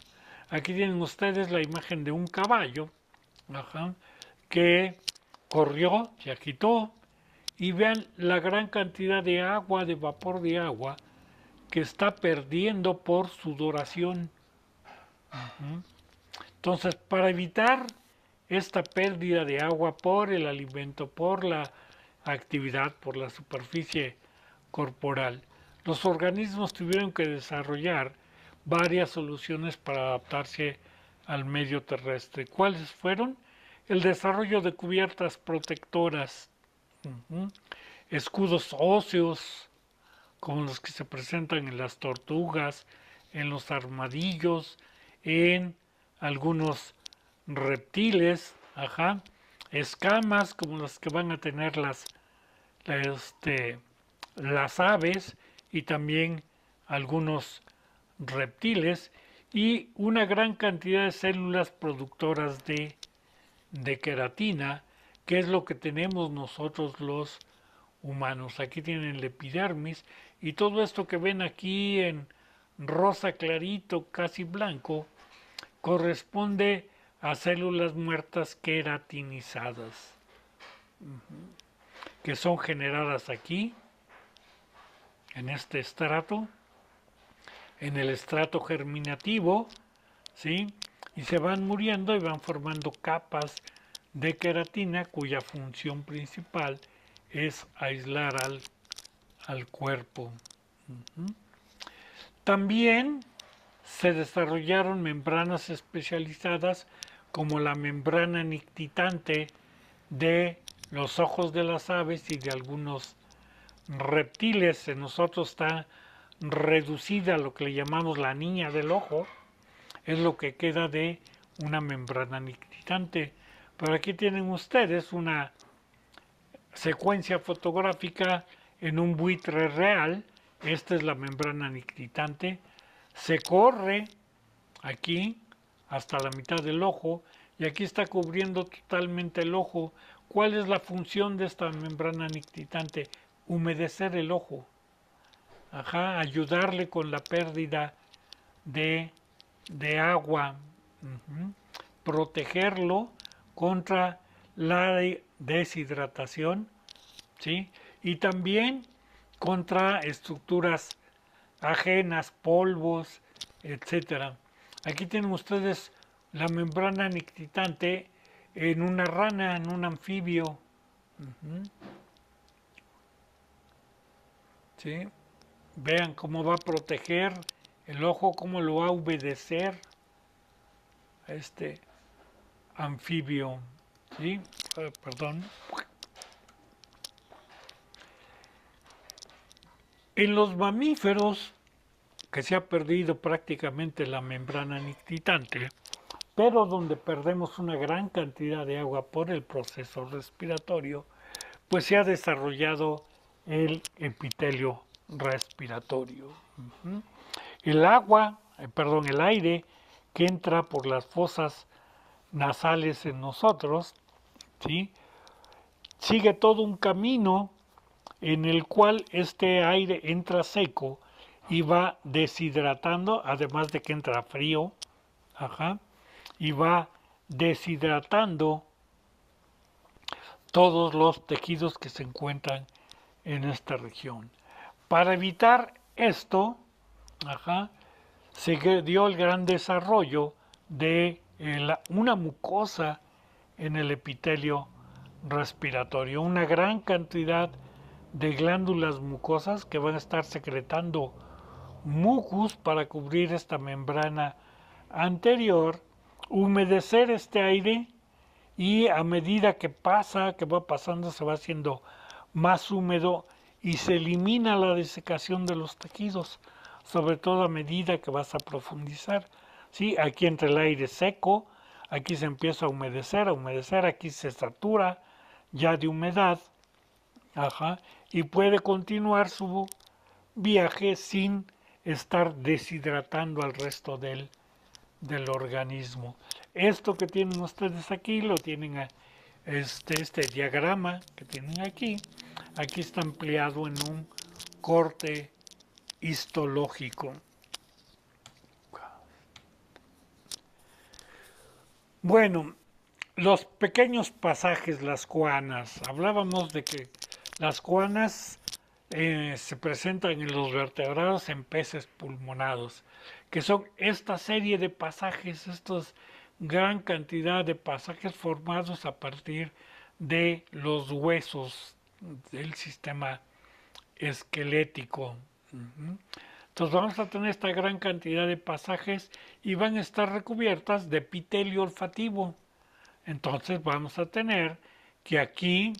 Aquí tienen ustedes la imagen de un caballo, ajá, que corrió, se agitó y vean la gran cantidad de agua, de vapor de agua que está perdiendo por sudoración. Uh-huh. Entonces, para evitar esta pérdida de agua por el alimento, por la actividad, por la superficie corporal, los organismos tuvieron que desarrollar varias soluciones para adaptarse al medio terrestre. ¿Cuáles fueron? El desarrollo de cubiertas protectoras, uh-huh, escudos óseos, como los que se presentan en las tortugas, en los armadillos, en algunos reptiles, ajá, escamas como las que van a tener las aves y también algunos reptiles y una gran cantidad de células productoras de queratina, que es lo que tenemos nosotros los humanos. Aquí tienen la epidermis y todo esto que ven aquí en rosa clarito, casi blanco, corresponde a células muertas queratinizadas, que son generadas aquí, en este estrato, en el estrato germinativo, ¿sí? Y se van muriendo y van formando capas de queratina cuya función principal es aislar al cuerpo. Uh-huh. También se desarrollaron membranas especializadas como la membrana nictitante de los ojos de las aves y de algunos reptiles. En nosotros está reducida a lo que le llamamos la niña del ojo, es lo que queda de una membrana nictitante. Pero aquí tienen ustedes una secuencia fotográfica en un buitre real. Esta es la membrana nictitante. Se corre aquí hasta la mitad del ojo y aquí está cubriendo totalmente el ojo. ¿Cuál es la función de esta membrana nictitante? Humedecer el ojo. Ajá, ayudarle con la pérdida de agua. Uh-huh. Protegerlo contra la deshidratación, ¿sí? Y también contra estructuras ajenas, polvos, etcétera. Aquí tienen ustedes la membrana nictitante en una rana, en un anfibio. Uh-huh. ¿Sí? Vean cómo va a proteger el ojo, cómo lo va a humedecer a este anfibio. ¿Sí? Perdón. En los mamíferos, que se ha perdido prácticamente la membrana nictitante, pero donde perdemos una gran cantidad de agua por el proceso respiratorio, pues se ha desarrollado el epitelio respiratorio. Uh-huh. el aire que entra por las fosas nasales en nosotros, ¿sí? Sigue todo un camino en el cual este aire entra seco y va deshidratando, además de que entra frío, ajá, y va deshidratando todos los tejidos que se encuentran en esta región. Para evitar esto, ajá, se dio el gran desarrollo de una mucosa en el epitelio respiratorio, una gran cantidad de glándulas mucosas que van a estar secretando mucus para cubrir esta membrana anterior, humedecer este aire y a medida que va pasando, se va haciendo más húmedo y se elimina la desecación de los tejidos, sobre todo a medida que vas a profundizar. ¿Sí? Aquí entre el aire seco, aquí se empieza a humedecer, aquí se satura ya de humedad, ajá, y puede continuar su viaje sin estar deshidratando al resto del organismo. Esto que tienen ustedes aquí lo tienen este diagrama que tienen aquí. Aquí está ampliado en un corte histológico. Bueno, los pequeños pasajes, las coanas. Hablábamos de que las coanas se presentan en los vertebrados en peces pulmonados, que son esta serie de pasajes, estos gran cantidad de pasajes formados a partir de los huesos del sistema esquelético. Entonces vamos a tener esta gran cantidad de pasajes y van a estar recubiertas de epitelio olfativo. Entonces vamos a tener que aquí,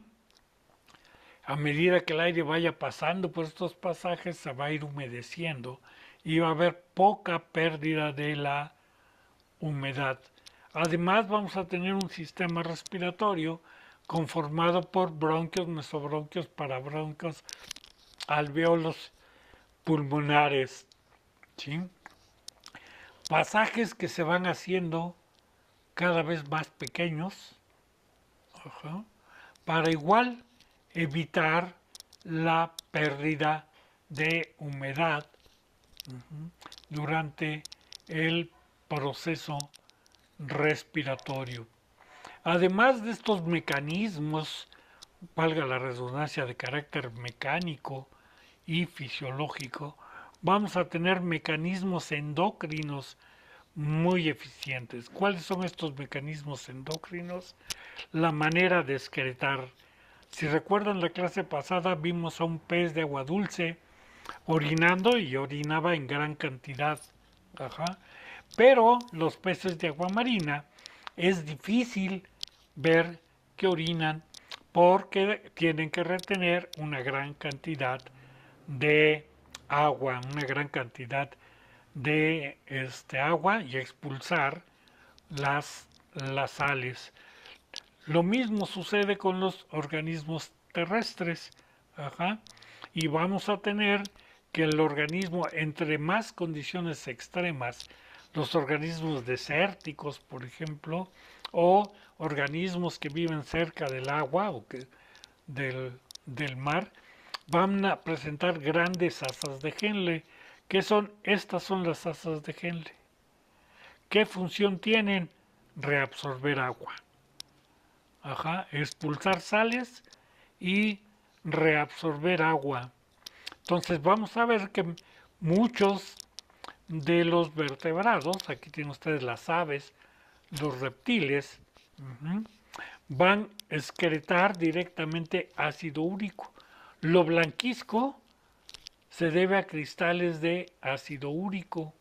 a medida que el aire vaya pasando por estos pasajes, se va a ir humedeciendo y va a haber poca pérdida de la humedad. Además vamos a tener un sistema respiratorio conformado por bronquios, mesobronquios, parabronquios, alveolos pulmonares, ¿sí? Pasajes que se van haciendo cada vez más pequeños, ajá, para igual evitar la pérdida de humedad durante el proceso respiratorio. Además de estos mecanismos, valga la redundancia, de carácter mecánico y fisiológico, vamos a tener mecanismos endocrinos muy eficientes. ¿Cuáles son estos mecanismos endocrinos? La manera de excretar. Si recuerdan la clase pasada, vimos a un pez de agua dulce orinando y orinaba en gran cantidad. Ajá. Pero los peces de agua marina es difícil ver que orinan porque tienen que retener una gran cantidad de agua, una gran cantidad de agua y expulsar las sales. Lo mismo sucede con los organismos terrestres. Ajá. Y vamos a tener que el organismo, entre más condiciones extremas, los organismos desérticos, por ejemplo, o organismos que viven cerca del agua o del mar, van a presentar grandes asas de Henle. ¿Qué son? Estas son las asas de Henle. ¿Qué función tienen? Reabsorber agua. Ajá, expulsar sales y reabsorber agua. Entonces vamos a ver que muchos de los vertebrados, aquí tienen ustedes las aves, los reptiles, van a excretar directamente ácido úrico. Lo blanquizco se debe a cristales de ácido úrico.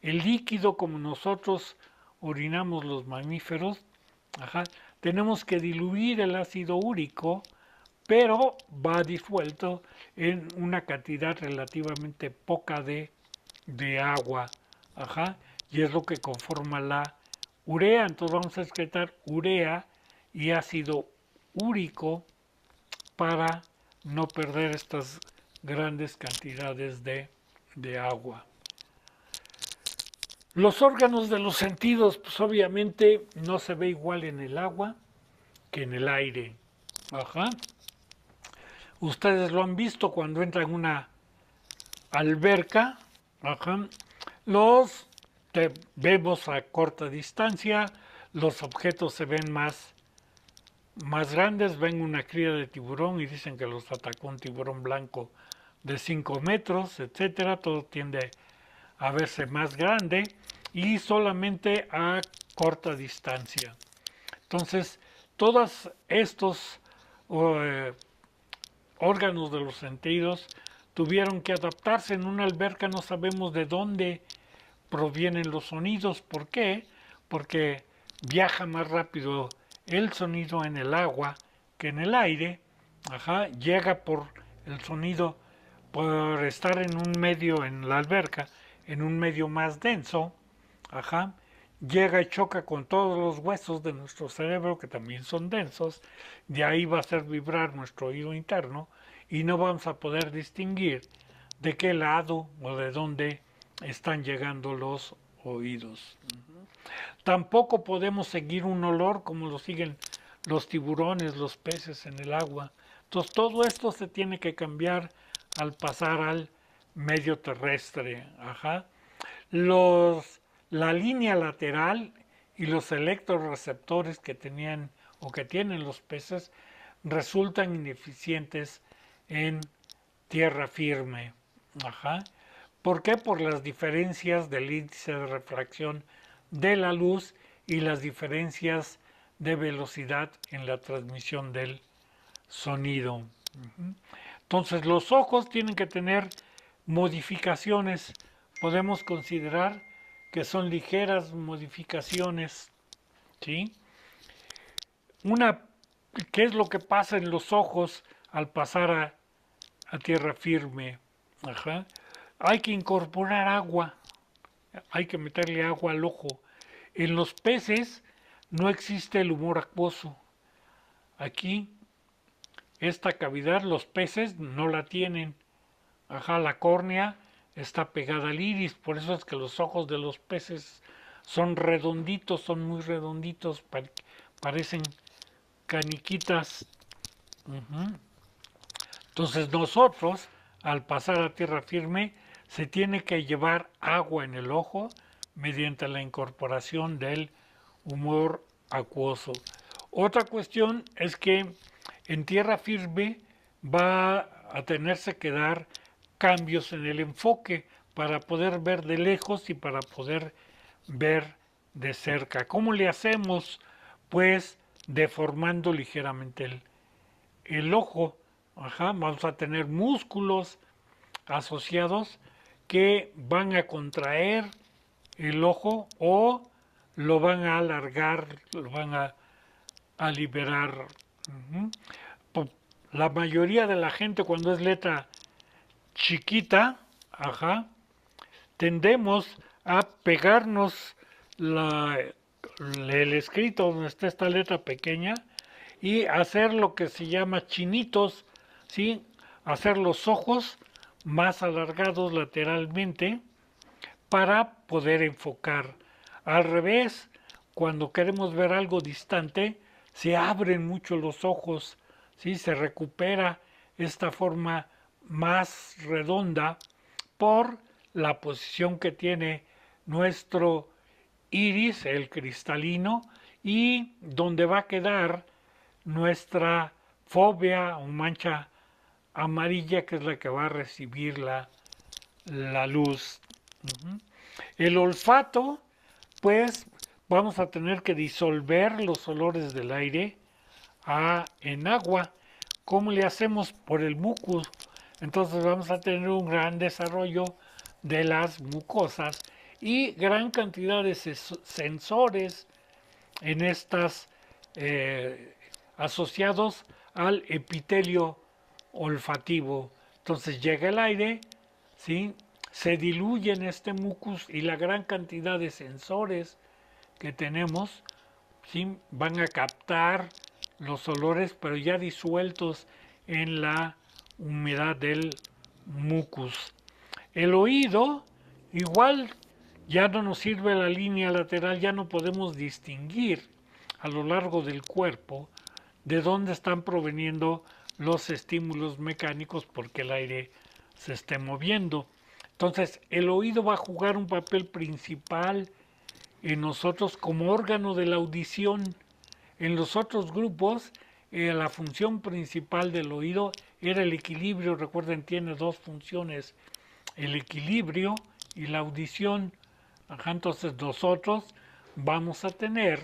El líquido, como nosotros orinamos los mamíferos, ajá, tenemos que diluir el ácido úrico, pero va disuelto en una cantidad relativamente poca de agua, ajá, y es lo que conforma la urea. Entonces vamos a excretar urea y ácido úrico para no perder estas grandes cantidades de agua. Los órganos de los sentidos, pues obviamente no se ve igual en el agua que en el aire. Ajá. Ustedes lo han visto cuando entran en una alberca. Ajá. Los vemos a corta distancia, los objetos se ven más grandes, ven una cría de tiburón y dicen que los atacó un tiburón blanco de 5 metros, etcétera. Todo tiende a verse más grande y solamente a corta distancia. Entonces, todos estos órganos de los sentidos tuvieron que adaptarse. En una alberca no sabemos de dónde provienen los sonidos. ¿Por qué? Porque viaja más rápido el sonido en el agua que en el aire. Ajá, llega por el sonido, por estar en un medio, en la alberca, en un medio más denso. Ajá, llega y choca con todos los huesos de nuestro cerebro, que también son densos. De ahí va a hacer vibrar nuestro oído interno y no vamos a poder distinguir de qué lado o de dónde están llegando los oídos. Tampoco podemos seguir un olor como lo siguen los tiburones, los peces en el agua. Entonces todo esto se tiene que cambiar al pasar al medio terrestre. Ajá. La línea lateral y los electroreceptores que tenían o que tienen los peces resultan ineficientes en tierra firme. Ajá. ¿Por qué? Por las diferencias del índice de refracción de la luz y las diferencias de velocidad en la transmisión del sonido. Entonces los ojos tienen que tener modificaciones. Podemos considerar que son ligeras modificaciones. ¿Sí? ¿Qué es lo que pasa en los ojos al pasar a tierra firme? Ajá. Hay que incorporar agua, hay que meterle agua al ojo. En los peces no existe el humor acuoso. Aquí, esta cavidad, los peces no la tienen. Ajá, la córnea está pegada al iris, por eso es que los ojos de los peces son redonditos, son muy redonditos, parecen caniquitas. Entonces nosotros, al pasar a tierra firme, se tiene que llevar agua en el ojo mediante la incorporación del humor acuoso. Otra cuestión es que en tierra firme va a tenerse que dar cambios en el enfoque para poder ver de lejos y para poder ver de cerca. ¿Cómo le hacemos? Pues deformando ligeramente el ojo. Ajá, vamos a tener músculos asociados que van a contraer el ojo o lo van a alargar, lo van a liberar. La mayoría de la gente cuando es letra chiquita, ajá, tendemos a pegarnos el escrito donde está esta letra pequeña y hacer lo que se llama chinitos, ¿sí? Hacer los ojos más alargados lateralmente para poder enfocar. Al revés, cuando queremos ver algo distante, se abren mucho los ojos, ¿sí? Se recupera esta forma más redonda por la posición que tiene nuestro iris, el cristalino, y donde va a quedar nuestra fóvea o mancha amarilla, que es la que va a recibir la luz. El olfato, pues vamos a tener que disolver los olores del aire en agua. ¿Cómo le hacemos? Por el mucus. Entonces vamos a tener un gran desarrollo de las mucosas y gran cantidad de sensores en estas asociados al epitelio olfativo. Entonces llega el aire, ¿sí? Se diluye en este mucus y la gran cantidad de sensores que tenemos, ¿sí? Van a captar los olores, pero ya disueltos en la humedad del mucus. El oído, igual ya no nos sirve la línea lateral, ya no podemos distinguir a lo largo del cuerpo de dónde están proveniendo los estímulos mecánicos porque el aire se esté moviendo. Entonces, el oído va a jugar un papel principal en nosotros como órgano de la audición. En los otros grupos, la función principal del oído era el equilibrio. Recuerden, tiene dos funciones, el equilibrio y la audición. Ajá, entonces nosotros vamos a tener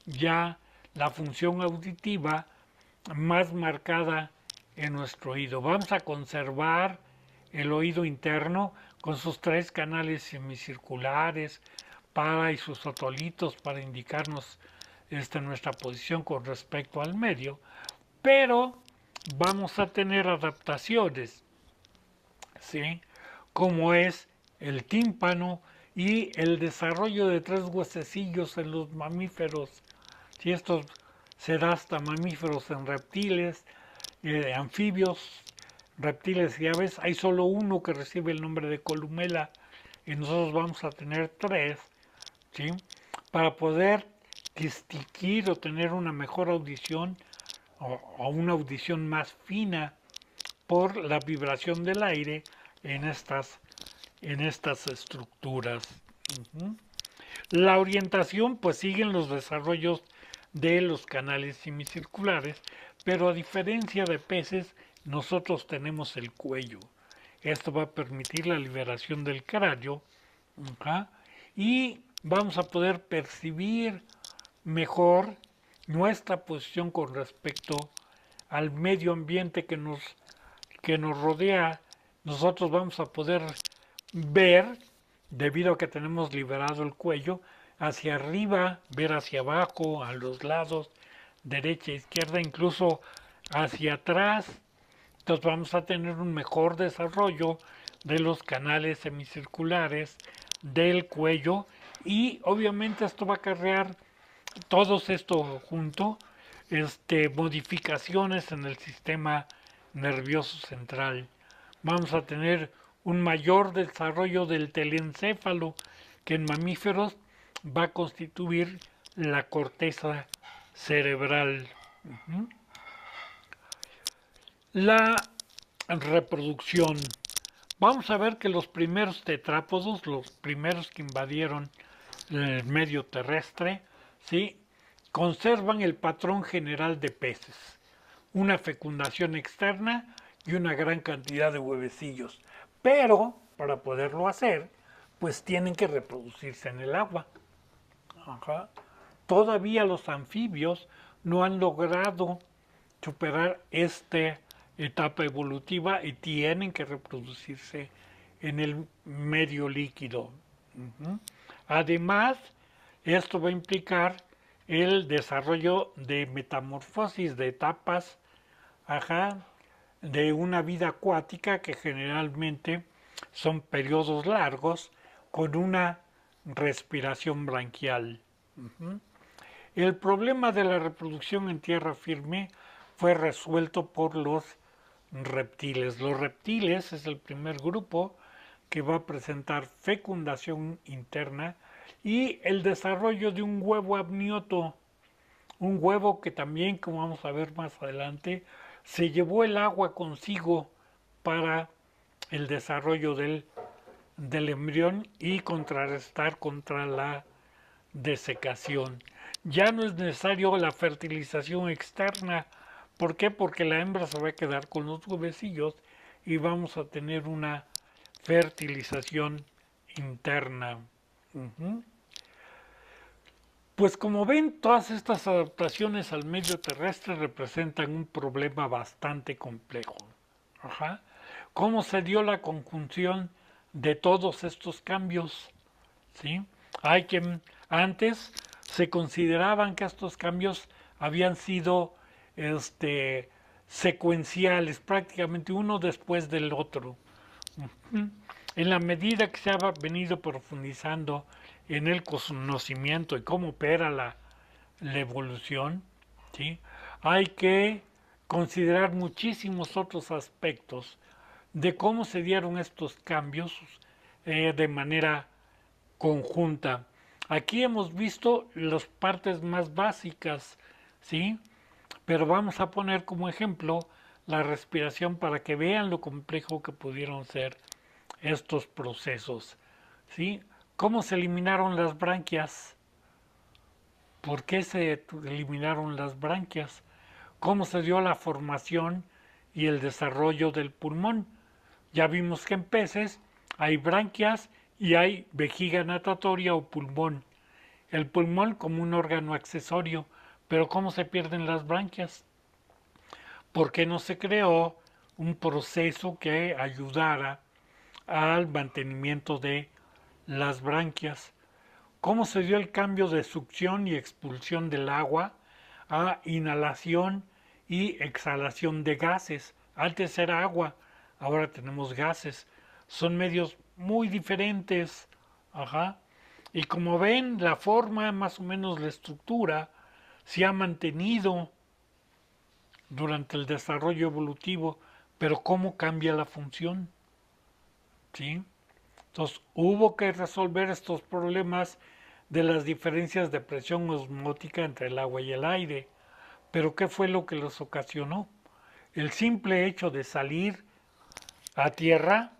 ya la función auditiva más marcada en nuestro oído. Vamos a conservar el oído interno con sus tres canales semicirculares para y sus otolitos para indicarnos nuestra posición con respecto al medio, pero vamos a tener adaptaciones, ¿sí? Como es el tímpano y el desarrollo de tres huesecillos en los mamíferos. Si esto se da hasta mamíferos en reptiles, anfibios, reptiles y aves, hay solo uno que recibe el nombre de columela y nosotros vamos a tener tres, ¿sí? Para poder distinguir o tener una mejor audición o una audición más fina por la vibración del aire en estas estructuras. La orientación pues siguen los desarrollos de los canales semicirculares, pero a diferencia de peces, nosotros tenemos el cuello. Esto va a permitir la liberación del cráneo, y vamos a poder percibir mejor nuestra posición con respecto al medio ambiente que nos rodea. Nosotros vamos a poder ver, debido a que tenemos liberado el cuello, hacia arriba, ver hacia abajo, a los lados, derecha, izquierda, incluso hacia atrás. Entonces vamos a tener un mejor desarrollo de los canales semicirculares del cuello y obviamente esto va a acarrear todo esto junto, modificaciones en el sistema nervioso central. Vamos a tener un mayor desarrollo del telencéfalo, que en mamíferos va a constituir la corteza cerebral. La reproducción. Vamos a ver que los primeros tetrápodos, los primeros que invadieron el medio terrestre, ¿sí?, conservan el patrón general de peces, una fecundación externa y una gran cantidad de huevecillos. Pero para poderlo hacer, pues tienen que reproducirse en el agua. Ajá. Todavía los anfibios no han logrado superar esta etapa evolutiva y tienen que reproducirse en el medio líquido. Además, esto va a implicar el desarrollo de metamorfosis, de etapas, de una vida acuática que generalmente son periodos largos con una respiración branquial. El problema de la reproducción en tierra firme fue resuelto por los reptiles. Los reptiles es el primer grupo que va a presentar fecundación interna y el desarrollo de un huevo amnioto, un huevo que también, como vamos a ver más adelante, se llevó el agua consigo para el desarrollo del embrión y contrarrestar contra la desecación. Ya no es necesario la fertilización externa. ¿Por qué? Porque la hembra se va a quedar con los huevecillos y vamos a tener una fertilización interna. Pues como ven, todas estas adaptaciones al medio terrestre representan un problema bastante complejo. ¿Cómo se dio la conjunción de todos estos cambios? ¿Sí? Antes se consideraban que estos cambios habían sido secuenciales, prácticamente uno después del otro. En la medida que se ha venido profundizando en el conocimiento y cómo opera la evolución, ¿sí?, hay que considerar muchísimos otros aspectos de cómo se dieron estos cambios de manera conjunta. Aquí hemos visto las partes más básicas, ¿sí? Pero vamos a poner como ejemplo la respiración para que vean lo complejo que pudieron ser estos procesos, ¿sí? ¿Cómo se eliminaron las branquias? ¿Por qué se eliminaron las branquias? ¿Cómo se dio la formación y el desarrollo del pulmón? Ya vimos que en peces hay branquias y hay vejiga natatoria o pulmón. El pulmón como un órgano accesorio, pero ¿cómo se pierden las branquias? ¿Por qué no se creó un proceso que ayudara al mantenimiento de las branquias? ¿Cómo se dio el cambio de succión y expulsión del agua a inhalación y exhalación de gases? Antes era agua, ahora tenemos gases. Son medios muy diferentes. Ajá. Y como ven, la forma, más o menos la estructura, se ha mantenido durante el desarrollo evolutivo, pero ¿cómo cambia la función? ¿Sí? Entonces, hubo que resolver estos problemas de las diferencias de presión osmótica entre el agua y el aire. Pero ¿qué fue lo que los ocasionó? El simple hecho de salir a tierra,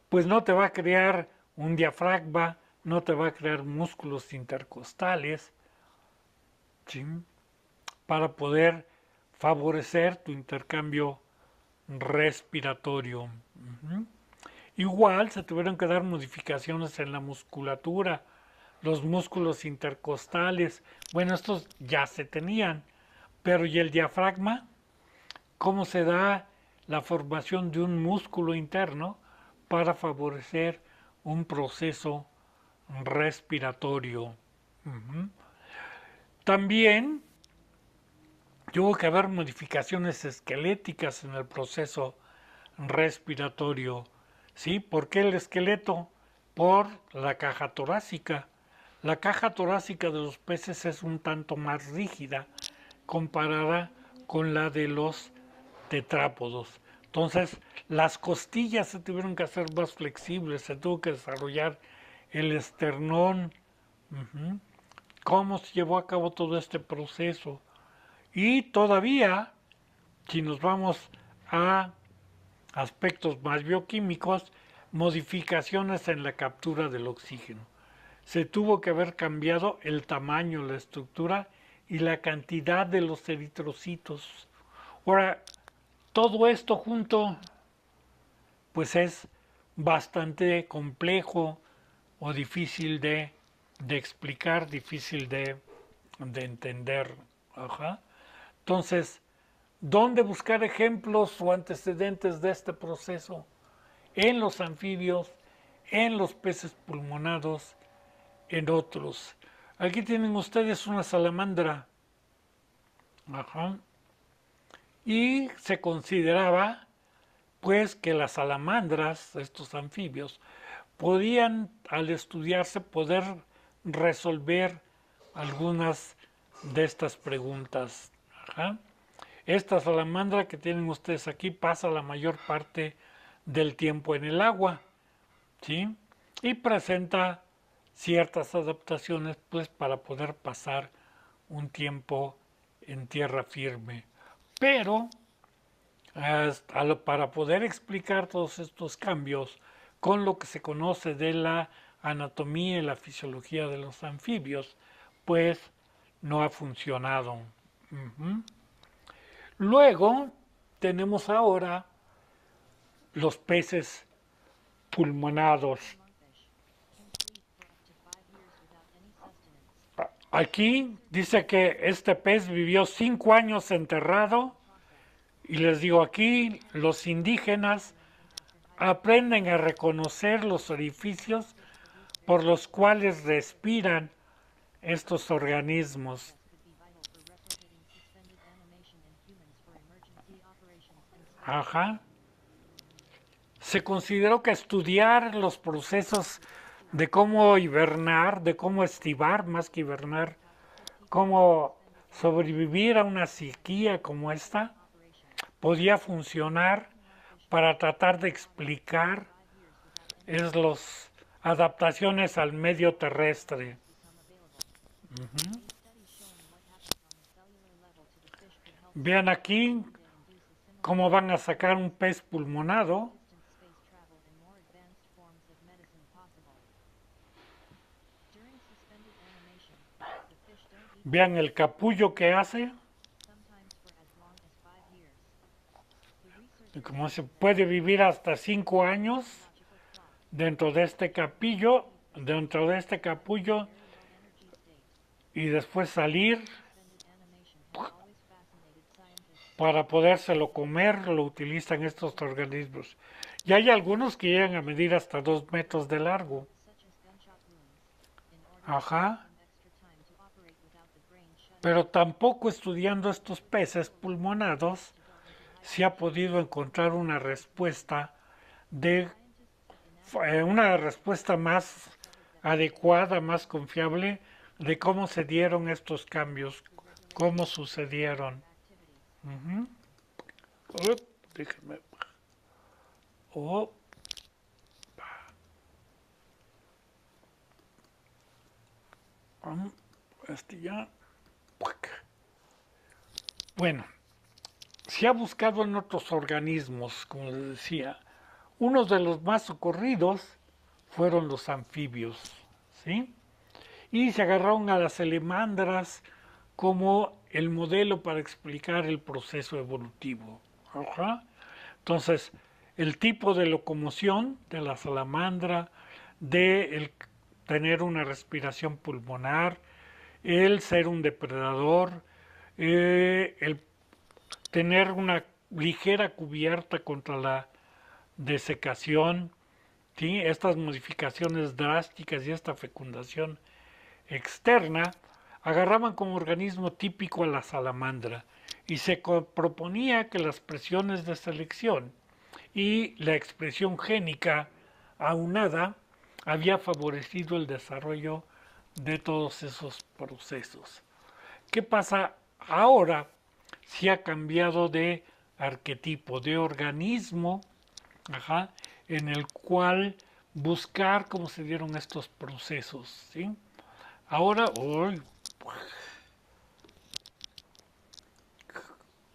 pues no te va a crear un diafragma, no te va a crear músculos intercostales, ¿sí? Para poder favorecer tu intercambio respiratorio. Igual se tuvieron que dar modificaciones en la musculatura, los músculos intercostales, bueno, estos ya se tenían, pero ¿y el diafragma? ¿Cómo se da la formación de un músculo interno para favorecer un proceso respiratorio? También tuvo que haber modificaciones esqueléticas en el proceso respiratorio. ¿Sí? ¿Por qué el esqueleto? Por la caja torácica. La caja torácica de los peces es un tanto más rígida comparada con la de los tetrápodos. Entonces, las costillas se tuvieron que hacer más flexibles, se tuvo que desarrollar el esternón. ¿Cómo se llevó a cabo todo este proceso? Y todavía, si nos vamos a aspectos más bioquímicos, modificaciones en la captura del oxígeno. Se tuvo que haber cambiado el tamaño, la estructura y la cantidad de los eritrocitos. Ahora, todo esto junto, pues es bastante complejo o difícil de explicar, difícil de entender. Ajá. Entonces, ¿dónde buscar ejemplos o antecedentes de este proceso? En los anfibios, en los peces pulmonados, en otros. Aquí tienen ustedes una salamandra. Ajá. Y se consideraba, pues, que las salamandras, estos anfibios, podían, al estudiarse, poder resolver algunas de estas preguntas. Ajá. Esta salamandra que tienen ustedes aquí pasa la mayor parte del tiempo en el agua, ¿sí? Y presenta ciertas adaptaciones, pues, para poder pasar un tiempo en tierra firme. Pero, para poder explicar todos estos cambios con lo que se conoce de la anatomía y la fisiología de los anfibios, pues, no ha funcionado. Luego tenemos ahora los peces pulmonados. Aquí dice que este pez vivió 5 años enterrado y les digo, aquí los indígenas aprenden a reconocer los orificios por los cuales respiran estos organismos. Ajá. Se consideró que estudiar los procesos de cómo hibernar, de cómo estivar más que hibernar, cómo sobrevivir a una sequía como esta, podía funcionar para tratar de explicar los adaptaciones al medio terrestre. Ujú. Vean aquí cómo van a sacar un pez pulmonado. Vean el capullo que hace. Y cómo se puede vivir hasta 5 años dentro de este capillo, dentro de este capullo, y después salir para podérselo comer. Lo utilizan estos organismos. Y hay algunos que llegan a medir hasta 2 metros de largo. Ajá. Pero tampoco estudiando estos peces pulmonados se ha podido encontrar una respuesta más adecuada, más confiable de cómo se dieron estos cambios, cómo sucedieron. Ujú. Déjenme. Oh, este ya. Bueno, se ha buscado en otros organismos, como les decía. Uno de los más socorridos fueron los anfibios, ¿sí? Y se agarraron a las salamandras como el modelo para explicar el proceso evolutivo. Ajá. Entonces, el tipo de locomoción de la salamandra, de el tener una respiración pulmonar, el ser un depredador, el tener una ligera cubierta contra la desecación, ¿sí? Estas modificaciones drásticas y esta fecundación externa agarraban como organismo típico a la salamandra y se proponía que las presiones de selección y la expresión génica aunada había favorecido el desarrollo de todos esos procesos. ¿Qué pasa ahora? Si ha cambiado de arquetipo, de organismo, ajá, en el cual buscar cómo se dieron estos procesos, ¿sí? Ahora, uy,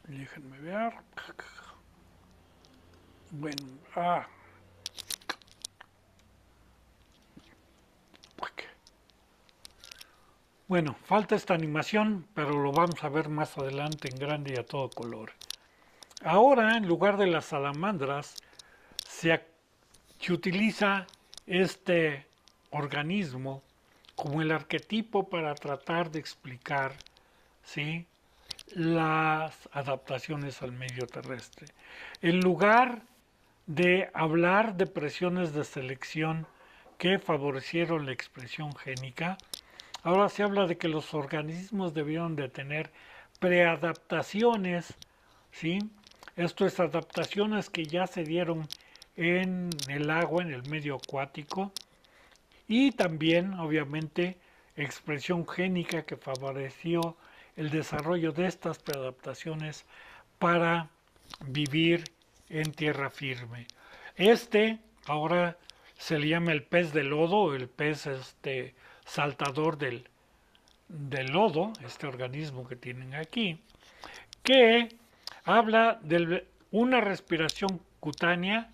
déjenme ver. Bueno, bueno, falta esta animación, pero lo vamos a ver más adelante en grande y a todo color. Ahora, en lugar de las salamandras, se utiliza este organismo como el arquetipo para tratar de explicar, ¿sí?, las adaptaciones al medio terrestre. En lugar de hablar de presiones de selección que favorecieron la expresión génica, ahora se habla de que los organismos debieron de tener preadaptaciones, ¿sí? Esto es adaptaciones que ya se dieron en el agua, en el medio acuático, y también, obviamente, expresión génica que favoreció el desarrollo de estas preadaptaciones para vivir en tierra firme. Ahora se le llama el pez de lodo, el pez saltador del lodo, este organismo que tienen aquí, que habla de una respiración cutánea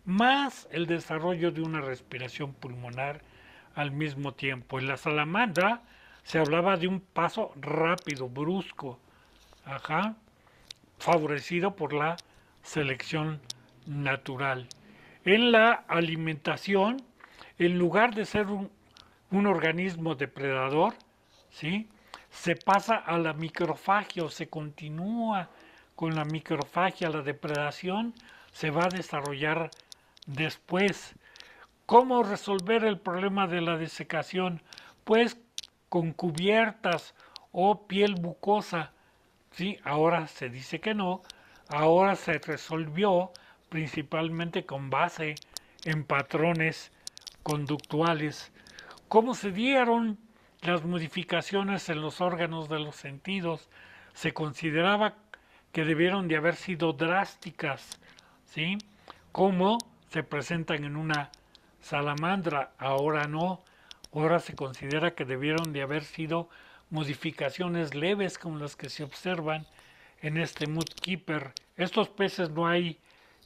más el desarrollo de una respiración pulmonar al mismo tiempo. En la salamandra se hablaba de un paso rápido, brusco, ajá, favorecido por la selección natural. En la alimentación, en lugar de ser un organismo depredador, ¿sí?, se pasa a la microfagia o se continúa con la microfagia. La depredación se va a desarrollar después. ¿Cómo resolver el problema de la desecación? Pues con cubiertas o piel bucosa. Sí, ahora se dice que no. Ahora se resolvió principalmente con base en patrones conductuales. ¿Cómo se dieron las modificaciones en los órganos de los sentidos? Se consideraba que debieron de haber sido drásticas, ¿sí?, como se presentan en una salamandra, ahora no. Ahora se considera que debieron de haber sido modificaciones leves como las que se observan en este mudkeeper. Estos peces no hay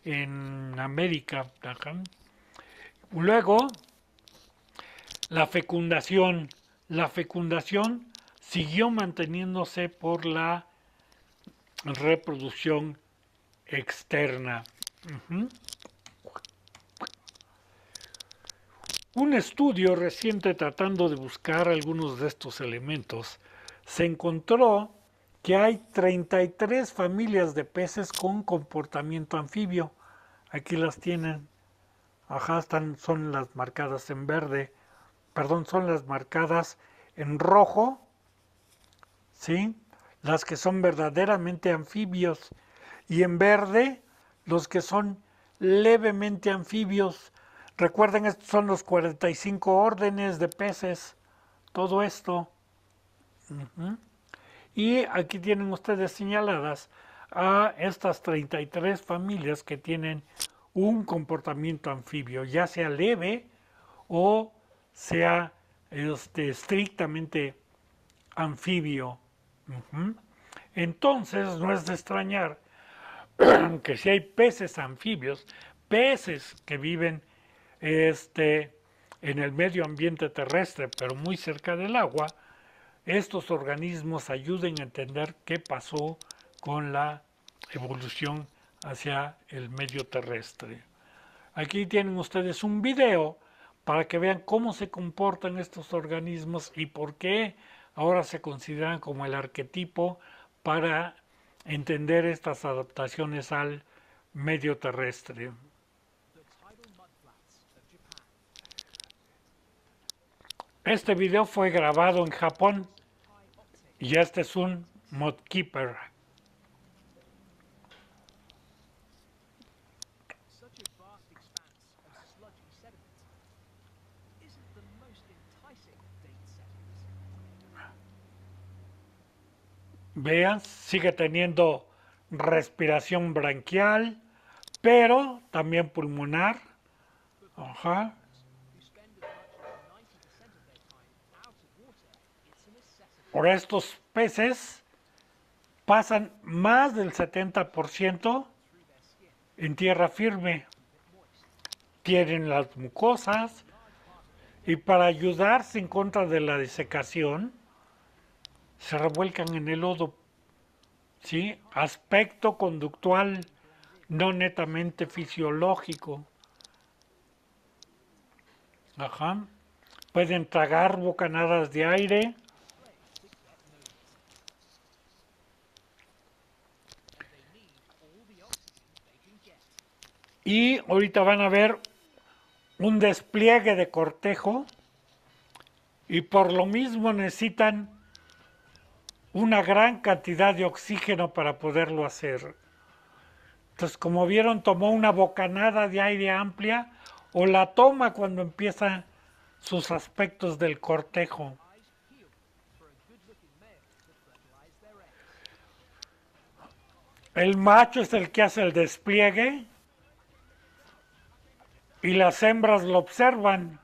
en América. Ajá. Luego, la fecundación. La fecundación siguió manteniéndose por la reproducción externa. Uh-huh. Un estudio reciente tratando de buscar algunos de estos elementos se encontró que hay 33 familias de peces con comportamiento anfibio. Aquí las tienen. Ajá, son las marcadas en verde. Perdón, son las marcadas en rojo. ¿Sí? Las que son verdaderamente anfibios. Y en verde, los que son levemente anfibios. Recuerden, estos son los 45 órdenes de peces. Todo esto. Uh-huh. Y aquí tienen ustedes señaladas a estas 33 familias que tienen un comportamiento anfibio, ya sea leve o sea estrictamente anfibio. Uh-huh. Entonces no es de extrañar que si hay peces anfibios, peces que viven en el medio ambiente terrestre, pero muy cerca del agua, estos organismos ayuden a entender qué pasó con la evolución hacia el medio terrestre. Aquí tienen ustedes un video para que vean cómo se comportan estos organismos y por qué ahora se consideran como el arquetipo para entender estas adaptaciones al medio terrestre. Este video fue grabado en Japón y este es un mudkeeper. Vean, sigue teniendo respiración branquial, pero también pulmonar. Ajá. Ahora estos peces pasan más del 70% en tierra firme. Tienen las mucosas y para ayudarse en contra de la desecación se revuelcan en el lodo. ¿Sí? Aspecto conductual, no netamente fisiológico. Ajá. Pueden tragar bocanadas de aire. Y ahorita van a ver un despliegue de cortejo y por lo mismo necesitan una gran cantidad de oxígeno para poderlo hacer. Entonces, como vieron, tomó una bocanada de aire amplia o la toma cuando empiezan sus aspectos del cortejo. El macho es el que hace el despliegue y las hembras lo observan.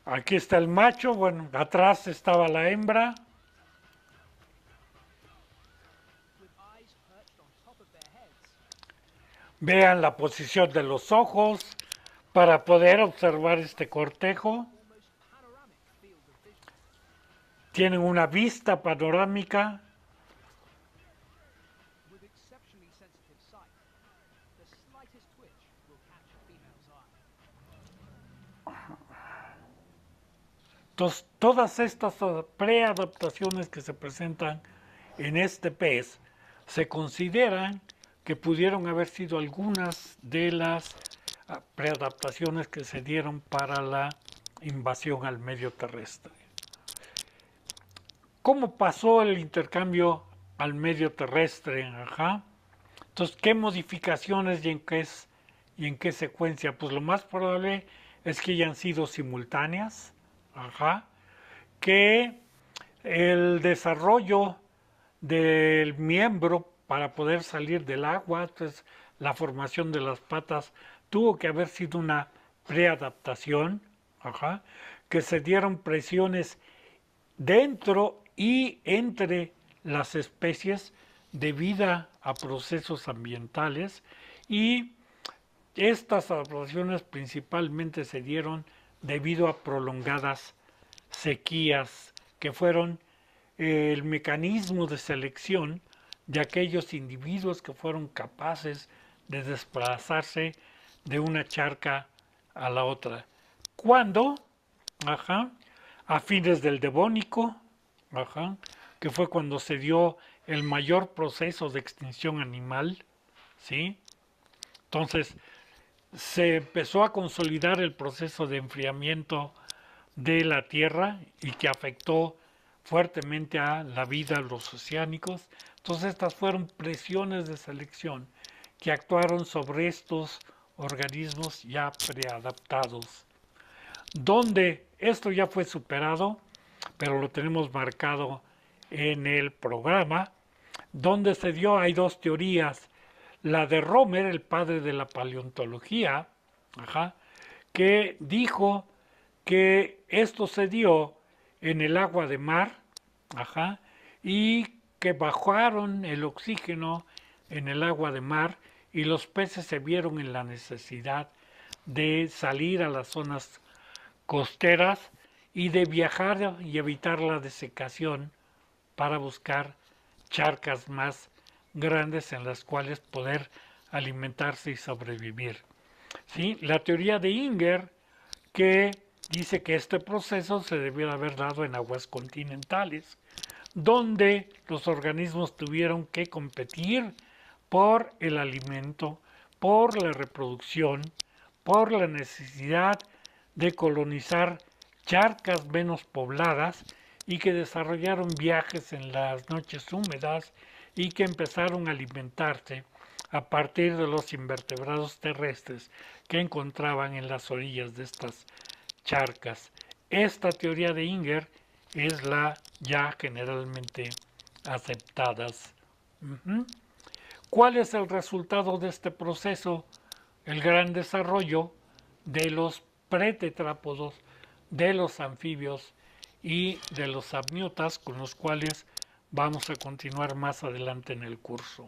Aquí está el macho, bueno, atrás estaba la hembra. Vean la posición de los ojos para poder observar este cortejo. Tienen una vista panorámica. Entonces, todas estas preadaptaciones que se presentan en este pez se consideran que pudieron haber sido algunas de las preadaptaciones que se dieron para la invasión al medio terrestre. ¿Cómo pasó el intercambio al medio terrestre? Ajá. Entonces, ¿qué modificaciones y en qué secuencia? Pues lo más probable es que hayan sido simultáneas. Ajá. Que el desarrollo del miembro para poder salir del agua. Entonces, la formación de las patas tuvo que haber sido una preadaptación, ajá, que se dieron presiones dentro y entre las especies debido a procesos ambientales, y estas adaptaciones principalmente se dieron debido a prolongadas sequías que fueron el mecanismo de selección de aquellos individuos que fueron capaces de desplazarse de una charca a la otra. ¿Cuándo? Ajá, a fines del Devónico, ajá, que fue cuando se dio el mayor proceso de extinción animal, ¿sí? Entonces, se empezó a consolidar el proceso de enfriamiento de la Tierra y que afectó fuertemente a la vida, a los oceánicos. Entonces estas fueron presiones de selección que actuaron sobre estos organismos ya preadaptados, donde esto ya fue superado, pero lo tenemos marcado en el programa, donde se dio, hay dos teorías, la de Romer, el padre de la paleontología, ajá, que dijo que esto se dio en el agua de mar, ajá, y que bajaron el oxígeno en el agua de mar y los peces se vieron en la necesidad de salir a las zonas costeras y de viajar y evitar la desecación para buscar charcas más grandes en las cuales poder alimentarse y sobrevivir. ¿Sí? La teoría de Inger, que dice que este proceso se debió haber dado en aguas continentales, donde los organismos tuvieron que competir por el alimento, por la reproducción, por la necesidad de colonizar charcas menos pobladas, y que desarrollaron viajes en las noches húmedas y que empezaron a alimentarse a partir de los invertebrados terrestres que encontraban en las orillas de estas charcas. Esta teoría de Inger es la ya generalmente aceptada. ¿Cuál es el resultado de este proceso? El gran desarrollo de los pretetrápodos, de los anfibios y de los amniotas, con los cuales vamos a continuar más adelante en el curso.